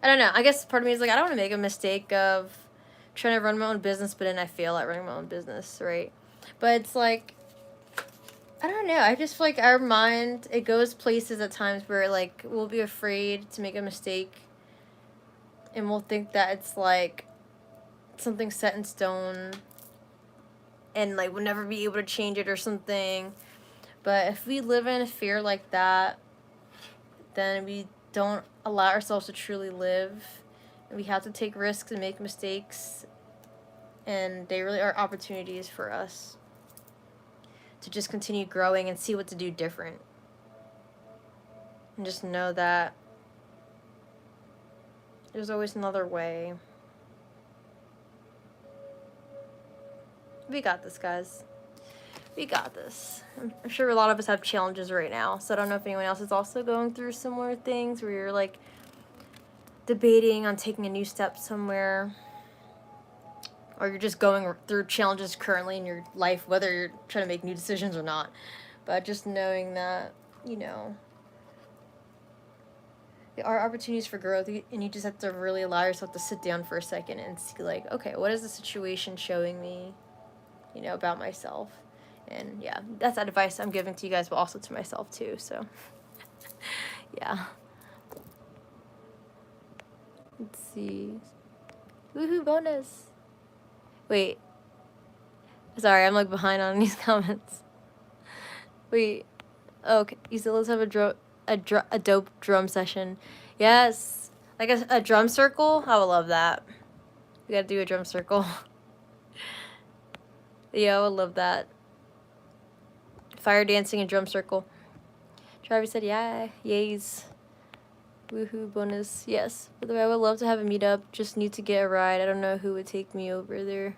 I don't know. I guess part of me is like, I don't want to make a mistake of trying to run my own business, but then I fail at running my own business, right? But it's like, I don't know. I just feel like our mind, it goes places at times where like we'll be afraid to make a mistake, and we'll think that it's like something set in stone, and like we'll never be able to change it or something. But if we live in a fear like that, then we don't allow ourselves to truly live. And we have to take risks and make mistakes. And they really are opportunities for us to just continue growing and see what to do different. And just know that there's always another way. We got this, guys. We got this. I'm sure a lot of us have challenges right now, so I don't know if anyone else is also going through similar things where you're like debating on taking a new step somewhere, or you're just going through challenges currently in your life, whether you're trying to make new decisions or not. But just knowing that, you know, there are opportunities for growth, and you just have to really allow yourself to sit down for a second and see like, okay, what is the situation showing me, you know, about myself? And yeah, that's advice I'm giving to you guys, but also to myself too. So yeah. Let's see. Woohoo bonus. Wait. Sorry, I'm like behind on these comments. Wait. Okay. You said let's have a dope drum session. Yes. Like a drum circle. I would love that. We gotta do a drum circle. Yeah, I would love that. Fire dancing and drum circle. Travis said, yeah, yays. Woohoo, bonus. Yes. By the way, I would love to have a meetup. Just need to get a ride. I don't know who would take me over there.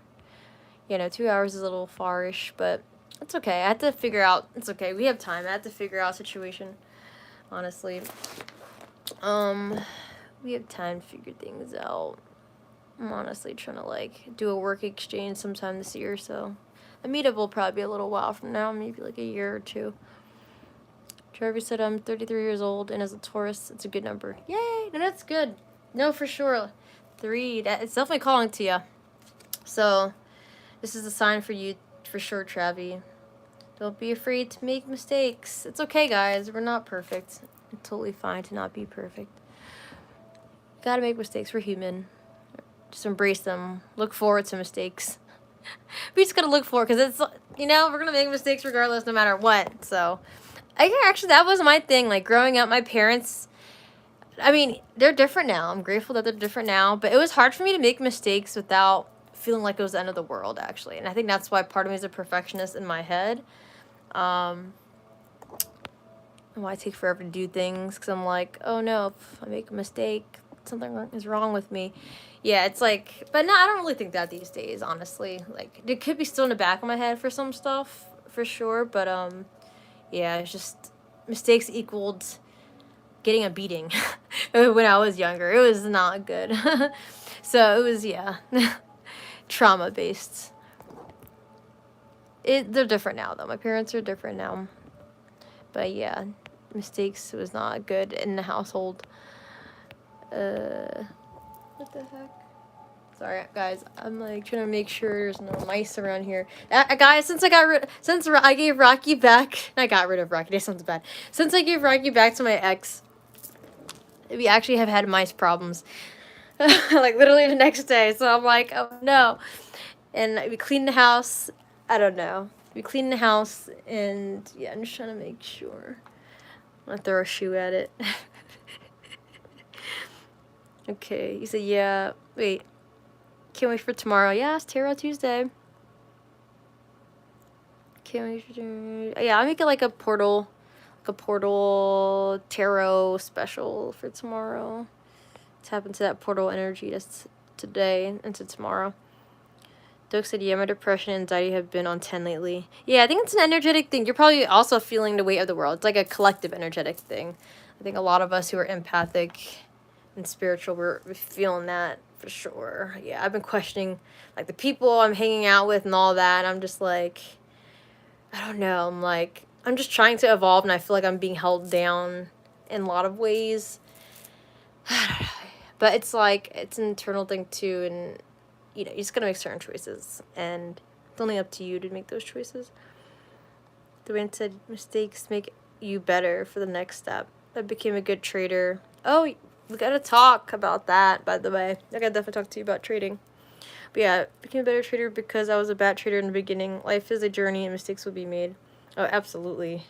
You know, 2 hours is a little far-ish, but it's okay. I have to figure out. It's okay. We have time. I have to figure out a situation, honestly. We have time to figure things out. I'm honestly trying to, like, do a work exchange sometime this year, so a meetup will probably be a little while from now, maybe like a year or two. Trevor said I'm 33 years old, and as a Taurus, it's a good number. Yay! No, that's good. No, for sure. 3, it's definitely calling to you. So, this is a sign for you, for sure, Travi. Don't be afraid to make mistakes. It's okay, guys. We're not perfect. It's totally fine to not be perfect. Gotta make mistakes. We're human. Just embrace them. Look forward to mistakes. We just gotta look forward, because it's, you know, we're gonna make mistakes regardless, no matter what. So, actually, that was my thing. Like, growing up, my parents, I mean, they're different now. I'm grateful that they're different now. But it was hard for me to make mistakes without feeling like it was the end of the world, actually. And I think that's why part of me is a perfectionist in my head. Why I take forever to do things, because I'm like, oh no, if I make a mistake, something is wrong with me. Yeah, it's like, but no, I don't really think that these days, honestly. Like, it could be still in the back of my head for some stuff, for sure, but yeah, it's just mistakes equaled getting a beating when I was younger. It was not good. So it was, yeah, trauma based. They're different now, though. My parents are different now. But yeah, mistakes was not good in the household. What the heck? Sorry, guys. I'm like trying to make sure there's no mice around here. Guys, since I gave Rocky back, I got rid of Rocky. That sounds bad. Since I gave Rocky back to my ex, we actually have had mice problems. Like literally the next day. So I'm like, oh no. And we cleaned the house. I don't know. We cleaned the house, and yeah, I'm just trying to make sure. I'm gonna throw a shoe at it. Okay, you said, yeah. Wait. Can't wait for tomorrow. Yeah, it's Tarot Tuesday. Okay, yeah, I'll make it like a portal tarot special for tomorrow. Tap into that portal energy that's today into tomorrow. Doug said, yeah, my depression and anxiety have been on 10 lately. Yeah, I think it's an energetic thing. You're probably also feeling the weight of the world. It's like a collective energetic thing. I think a lot of us who are empathic and spiritual, we're feeling that for sure. Yeah, I've been questioning, like, the people I'm hanging out with and all that. I'm just like, I don't know. I'm just trying to evolve, and I feel like I'm being held down in a lot of ways. But it's like, it's an internal thing too, and you just gotta make certain choices, and it's only up to you to make those choices. The man said, mistakes make you better for the next step. I became a good trader. Oh, we gotta talk about that, by the way. I gotta definitely talk to you about trading. But yeah, I became a better trader because I was a bad trader in the beginning. Life is a journey and mistakes will be made. Oh, absolutely.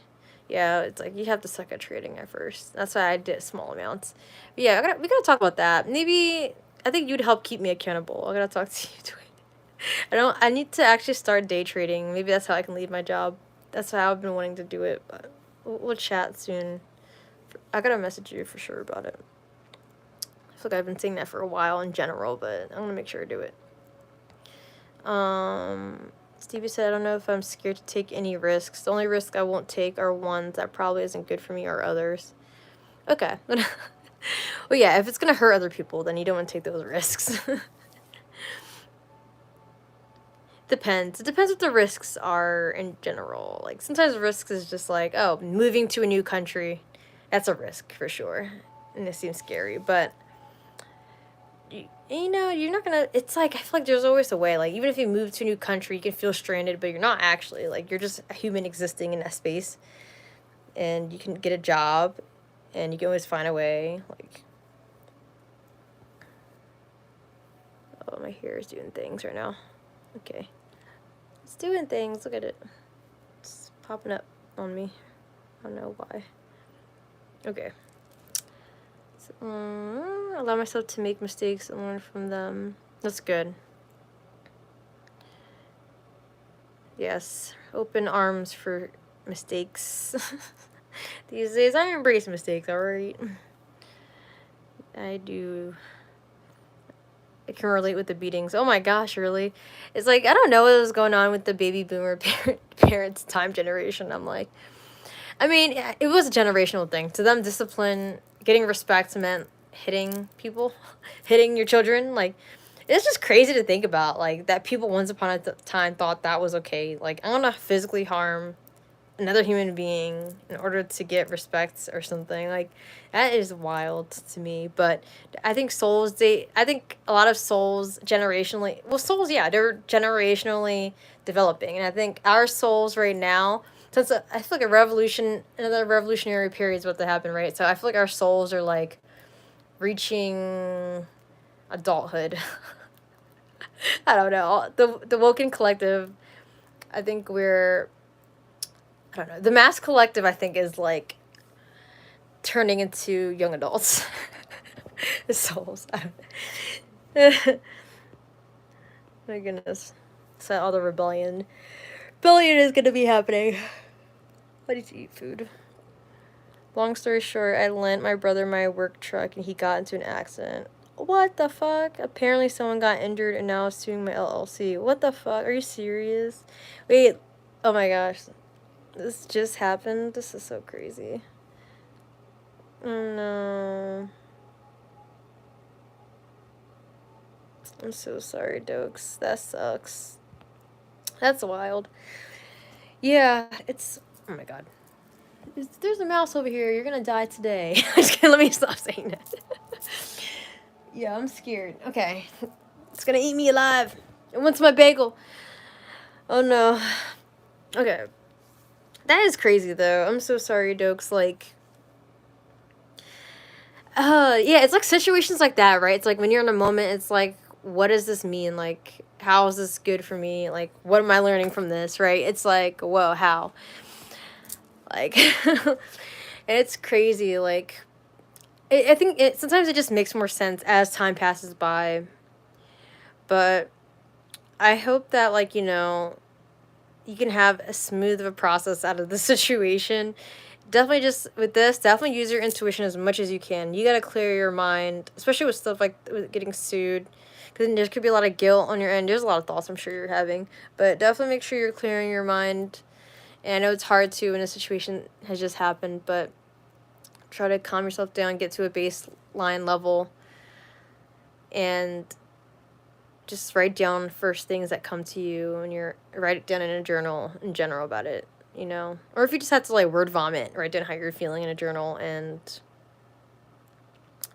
Yeah, it's like you have to suck at trading at first. That's why I did small amounts. But yeah, we gotta talk about that. Maybe I think you'd help keep me accountable. I gotta talk to you to it. I need to actually start day trading. Maybe that's how I can leave my job. That's how I've been wanting to do it, but we'll chat soon. I gotta message you for sure about it. I feel like I've been saying that for a while in general, but I'm gonna make sure I do it. Stevie said, I don't know if I'm scared to take any risks. The only risks I won't take are ones that probably isn't good for me or others. Okay. Well, yeah, if it's gonna hurt other people, then you don't want to take those risks. Depends. It depends what the risks are in general. Like, sometimes risks is just like, oh, moving to a new country. That's a risk for sure. And it seems scary, but you're not gonna, it's like, I feel like there's always a way. Like, even if you move to a new country, you can feel stranded, but you're not actually. Like, you're just a human existing in that space. And you can get a job, and you can always find a way. Like, oh, my hair is doing things right now. Okay. It's doing things. Look at it. It's popping up on me. I don't know why. Okay. So, allow myself to make mistakes and learn from them. That's good. Yes. Open arms for mistakes. These days, I embrace mistakes, alright? I do. I can relate with the beatings. Oh my gosh, really? It's like, I don't know what was going on with the baby boomer parents' time generation. I'm like, I mean, it was a generational thing. To them, discipline, getting respect meant hitting people, hitting your children. Like, it's just crazy to think about, like, that people once upon a time thought that was okay. Like, I'm gonna physically harm another human being in order to get respect or something. Like, that is wild to me. But I think I think a lot of souls generationally, well, souls, yeah, they're generationally developing. And I think our souls right now, since I feel like another revolutionary period is about to happen, right? So I feel like our souls are like reaching adulthood. I don't know. The Woken Collective, I think I don't know. The Mass Collective, I think, is like turning into young adults. The souls. I don't know. My goodness. So all the rebellion is going to be happening. I need to eat food. Long story short, I lent my brother my work truck and he got into an accident. What the fuck? Apparently someone got injured and now is suing my LLC. What the fuck? Are you serious? Wait. Oh my gosh. This just happened? This is so crazy. Oh no. I'm so sorry, Dokes. That sucks. That's wild. Yeah, it's... Oh my god. There's a mouse over here. You're gonna die today. Let me stop saying that. Yeah, I'm scared. Okay. It's gonna eat me alive. It wants my bagel. Oh no. Okay. That is crazy though. I'm so sorry, Dokes. Like... yeah, it's like situations like that, right? It's like when you're in a moment, it's like, what does this mean? Like, how is this good for me? Like, what am I learning from this, right? It's like, whoa, how? Like, and it's crazy. Like, I think sometimes it just makes more sense as time passes by. But I hope that, like, you can have a smooth of a process out of the situation. Definitely just with this, definitely use your intuition as much as you can. You got to clear your mind, especially with stuff like with getting sued, because there could be a lot of guilt on your end. There's a lot of thoughts I'm sure you're having, but definitely make sure you're clearing your mind. And I know it's hard to when a situation has just happened, but try to calm yourself down, get to a baseline level, and just write down first things that come to you, and write it down in a journal in general about it, you know? Or if you just have to like word vomit, write down how you're feeling in a journal, and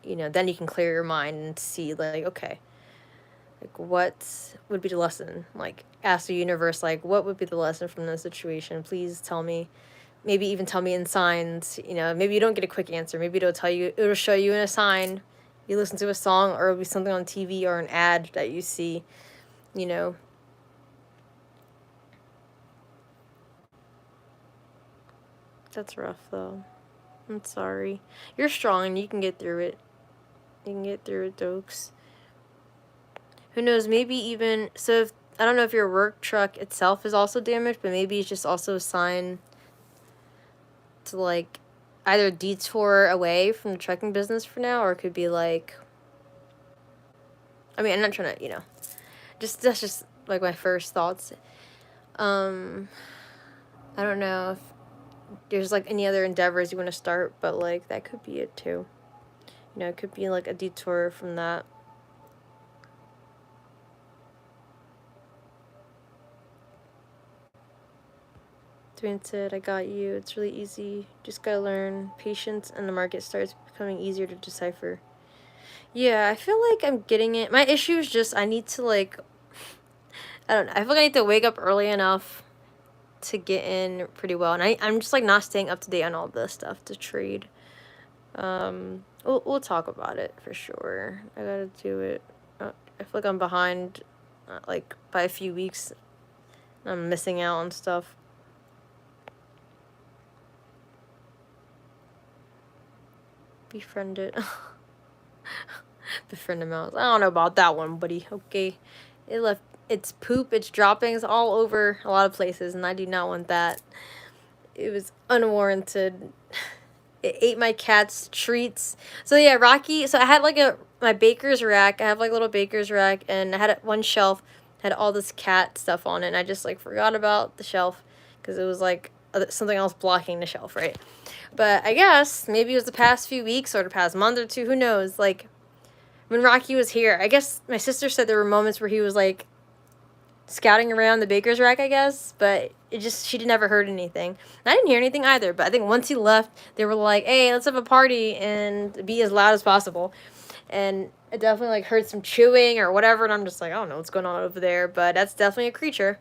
you know, then you can clear your mind and see like, okay, like what would be the lesson? Like ask the universe, like, what would be the lesson from this situation? Please tell me. Maybe even tell me in signs, you know, maybe you don't get a quick answer. Maybe it'll show you in a sign. You listen to a song, or it'll be something on TV or an ad that you see, you know. That's rough though. I'm sorry. You're strong and you can get through it. You can get through it, dokes. Who knows, maybe even, so if, I don't know if your work truck itself is also damaged, but maybe it's just also a sign to like either detour away from the trucking business for now, or it could be like, I mean, I'm not trying to, you know, that's just like my first thoughts. I don't know if there's like any other endeavors you want to start, but like that could be it too. You know, it could be like a detour from that. Dwayne said, I got you. It's really easy. Just gotta learn patience, and the market starts becoming easier to decipher. Yeah, I feel like I'm getting it. My issue is just I need to like, I don't know. I feel like I need to wake up early enough to get in pretty well. And I'm just like not staying up to date on all this stuff to trade. We'll talk about it for sure. I gotta do it. I feel like I'm behind like by a few weeks. I'm missing out on stuff. Befriended. Befriend a mouse. I don't know about that one, buddy. Okay. It left its poop, its droppings all over a lot of places, and I do not want that. It was unwarranted. It ate my cat's treats. So yeah, Rocky, so I had like my baker's rack. I have like a little baker's rack, and I had one shelf had all this cat stuff on it, and I just like forgot about the shelf because it was like something else blocking the shelf, right? But I guess maybe it was the past few weeks or the past month or two, who knows, like when Rocky was here, I guess my sister said there were moments where he was like scouting around the baker's rack, I guess, but she never heard anything. And I didn't hear anything either, but I think once he left, they were like, hey, let's have a party and be as loud as possible. And I definitely like heard some chewing or whatever, and I'm just like, I don't know what's going on over there, but that's definitely a creature.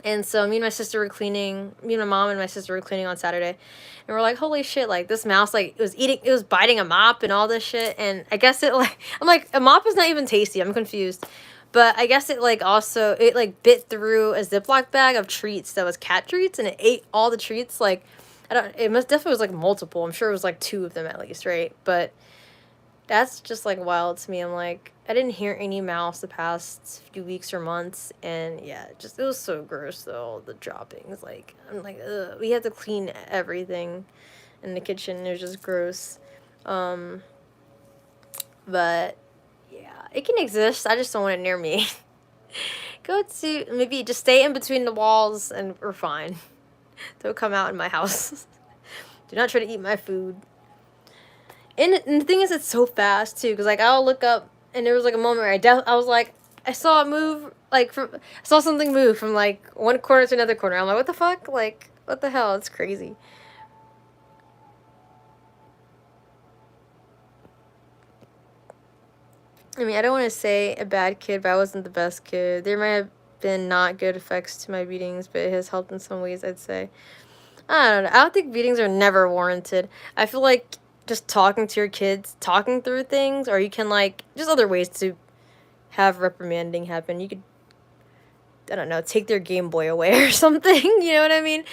And so me and my mom and my sister were cleaning on Saturday, and we're like, holy shit, like this mouse, like it was biting a mop and all this shit. And I guess I'm like, a mop is not even tasty. I'm confused. But I guess it like bit through a Ziploc bag of treats that was cat treats, and it ate all the treats. Like, it definitely was like multiple. I'm sure it was like 2 of them at least, right? But that's just like wild to me. I'm like, I didn't hear any mouse the past few weeks or months, and yeah, it was so gross though, the droppings. Like, I'm like, ugh. We had to clean everything in the kitchen. It was just gross. But yeah, it can exist. I just don't want it near me. Maybe just stay in between the walls and we're fine. Don't come out in my house. Do not try to eat my food. And the thing is, it's so fast too, because like I'll look up and there was like a moment where I was like, I saw it move, like I saw something move from like one corner to another corner. I'm like, what the fuck? Like, what the hell? It's crazy. I mean, I don't want to say a bad kid, but I wasn't the best kid. There might have been not good effects to my beatings, but it has helped in some ways, I'd say. I don't know. I don't think beatings are never warranted. I feel like just talking to your kids, talking through things, or you can like, just other ways to have reprimanding happen. You could, I don't know, take their Game Boy away or something. You know what I mean?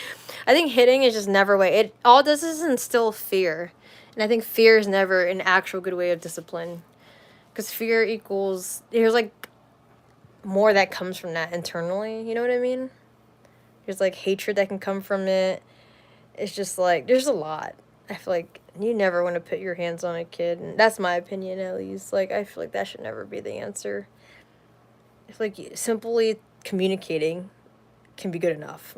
I think hitting is just never a way. It all does is instill fear. And I think fear is never an actual good way of discipline. Because fear equals, there's like more that comes from that internally. You know what I mean? There's like hatred that can come from it. It's just like, there's a lot. I feel like you never want to put your hands on a kid, and that's my opinion at least. Like, I feel like that should never be the answer. I feel like simply communicating can be good enough.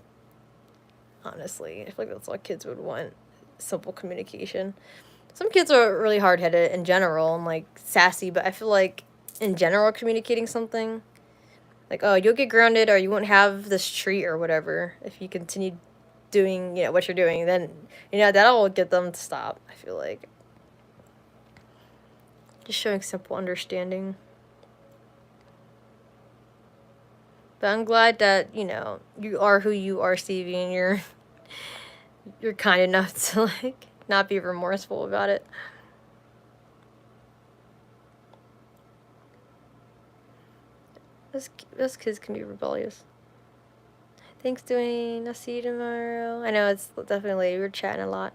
Honestly, I feel like that's all kids would want. Simple communication. Some kids are really hard-headed in general and like sassy, but I feel like in general communicating something, like, oh, you'll get grounded or you won't have this treat or whatever if you continue doing, you know, what you're doing, then, you know, that'll get them to stop. I feel like just showing simple understanding. But I'm glad that, you know, you are who you are, Stevie, and you're kind enough to like not be remorseful about it. Those kids can be rebellious. Thanks, Dwayne. I'll see you tomorrow. I know it's definitely late. We were chatting a lot.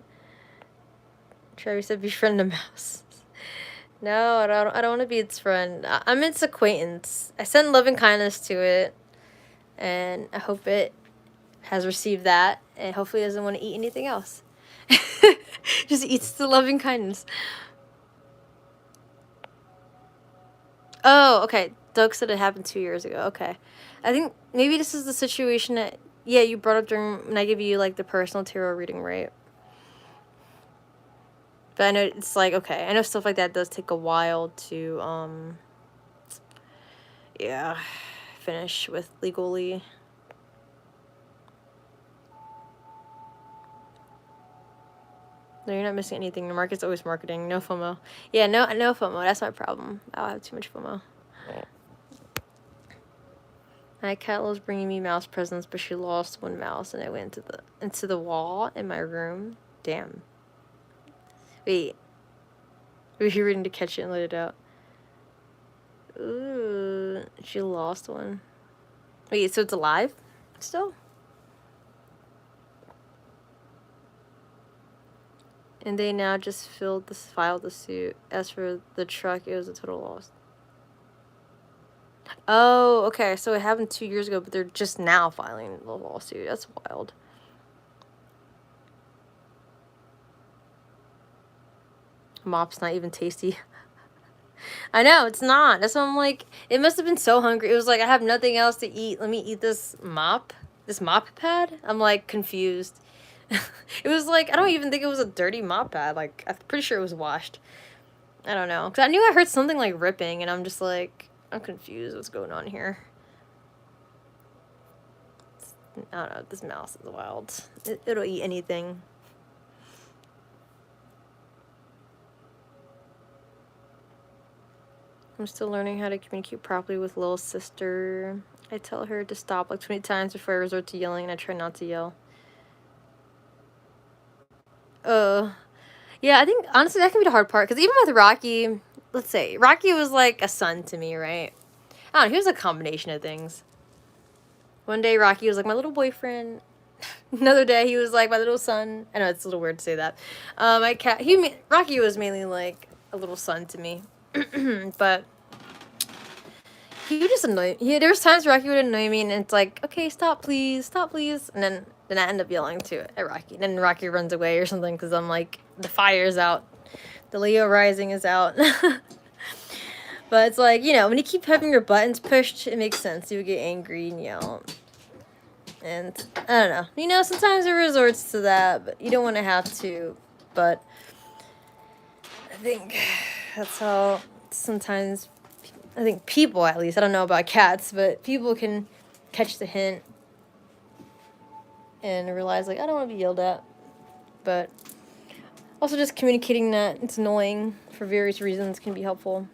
Travis said, befriend the mouse. No, I don't want to be its friend. I'm its acquaintance. I send love and kindness to it, and I hope it has received that, and hopefully doesn't want to eat anything else. Just eats the love and kindness. Oh, okay. Doug said it happened 2 years ago. Okay. I think maybe this is the situation that, yeah, you brought up during when I give you, like, the personal tarot reading, right? But I know it's like, okay, I know stuff like that does take a while to, yeah, finish with legally. No, you're not missing anything. The market's always marketing. No FOMO. Yeah, no FOMO. That's my problem. I'll have too much FOMO. My cat loves bringing me mouse presents, but she lost one mouse, and it went into the wall in my room. Damn. Wait. Were you reading to catch it and let it out? Ooh, she lost one. Wait, so it's alive still? And they now just filed the suit. As for the truck, it was a total loss. Oh, okay. So it happened 2 years ago, but they're just now filing the lawsuit. That's wild. Mop's not even tasty. I know, it's not. That's why I'm like, it must have been so hungry. It was like, I have nothing else to eat. Let me eat this mop pad. I'm like confused. It was like, I don't even think it was a dirty mop pad. Like, I'm pretty sure it was washed. I don't know. Because I knew I heard something like ripping, and I'm just like, I'm confused. What's going on here? I don't know. This mouse is wild. It'll eat anything. I'm still learning how to communicate properly with little sister. I tell her to stop like 20 times before I resort to yelling, and I try not to yell. Yeah, I think, honestly, that can be the hard part. Because even with Rocky, let's say, Rocky was like a son to me, right? I don't know, he was a combination of things. One day, Rocky was like my little boyfriend. Another day, he was like my little son. I know, it's a little weird to say that. Rocky was mainly like a little son to me. But he would just annoy me. There was times Rocky would annoy me, and it's like, okay, stop please. And then I end up yelling at Rocky. And then Rocky runs away or something because I'm like, the fire's out. The Leo rising is out. But it's like, you know, when you keep having your buttons pushed, it makes sense. You would get angry and yell. And I don't know. You know, sometimes it resorts to that, but you don't want to have to. But I think that's how sometimes, I think people, at least, I don't know about cats, but people can catch the hint and realize, like, I don't want to be yelled at. But also just communicating that it's annoying for various reasons can be helpful.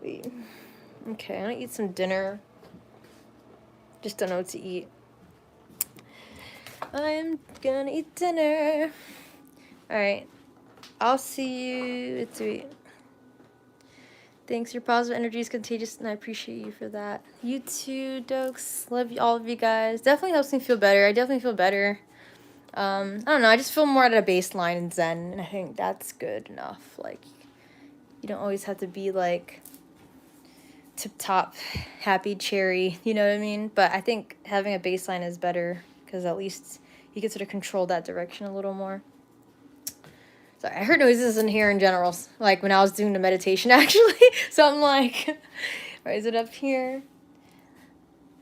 Okay, I'm gonna eat some dinner. Just don't know what to eat. I'm gonna eat dinner. Alright. I'll see you at 3. Thanks, your positive energy is contagious, and I appreciate you for that. You too, Dokes. Love all of you guys. Definitely helps me feel better. I definitely feel better. I don't know, I just feel more at a baseline in Zen, and I think that's good enough. Like, you don't always have to be, like, tip-top happy cherry, you know what I mean? But I think having a baseline is better because at least you can sort of control that direction a little more. Sorry, I heard noises in here in general, like when I was doing the meditation actually. So I'm like, why is it up here?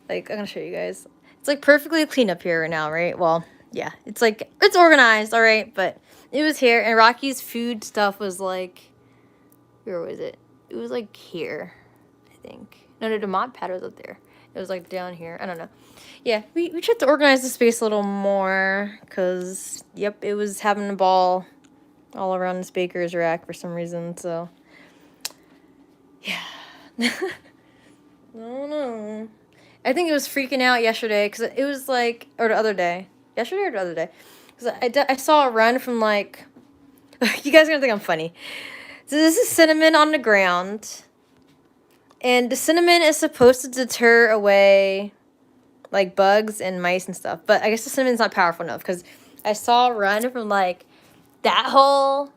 Like, I'm gonna show you guys. It's like perfectly clean up here right now, right? Well, yeah, it's like, it's organized, all right, but it was here, and Rocky's food stuff was like, where was it? It was like here, I think. No, the mod pad was up there. It was like down here. I don't know. Yeah, we tried to organize the space a little more because, yep, it was having a ball all around this baker's rack for some reason, so. Yeah. I don't know. I think it was freaking out yesterday because it was like, or the other day. Yesterday or the other day. Because I saw a run from like, you guys are going to think I'm funny. So this is cinnamon on the ground. And the cinnamon is supposed to deter away like bugs and mice and stuff. But I guess the cinnamon's not powerful enough because I saw a run from like that hole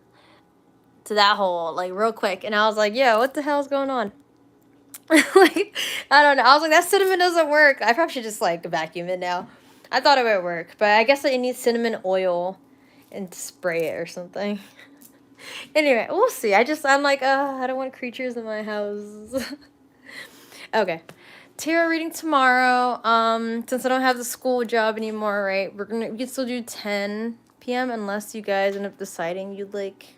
to that hole like real quick. And I was like, yeah, what the hell's going on? Like, I don't know. I was like, that cinnamon doesn't work. I probably should just like vacuum it now. I thought it would work, but I guess I need cinnamon oil and spray it or something. Anyway, we'll see. I'm like, I don't want creatures in my house. Okay. Tarot reading tomorrow. Since I don't have the school job anymore, right? We can still do 10 p.m. unless you guys end up deciding you'd like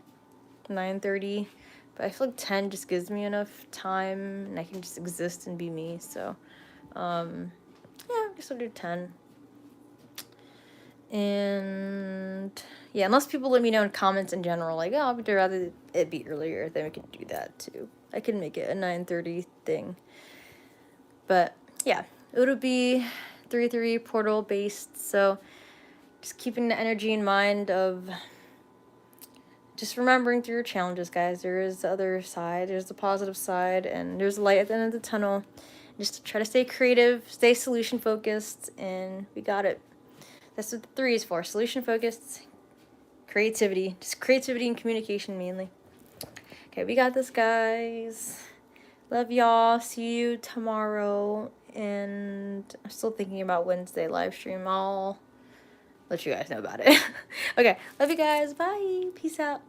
9:30. But I feel like 10 just gives me enough time and I can just exist and be me. So, yeah, I guess I'll do 10. And yeah, unless people let me know in comments in general, like, oh, I'd rather it be earlier, then we can do that too. I can make it a 9:30 thing. But yeah, it'll be 3/3 portal based. So just keeping the energy in mind of just remembering through your challenges, guys. There is the other side. There's the positive side, and there's light at the end of the tunnel. Just try to stay creative, stay solution focused, and we got it. That's what the 3 is for. Solution focused, creativity. Just creativity and communication mainly. Okay, we got this, guys. Love y'all. See you tomorrow. And I'm still thinking about Wednesday live stream. I'll let you guys know about it. Okay, love you guys. Bye. Peace out.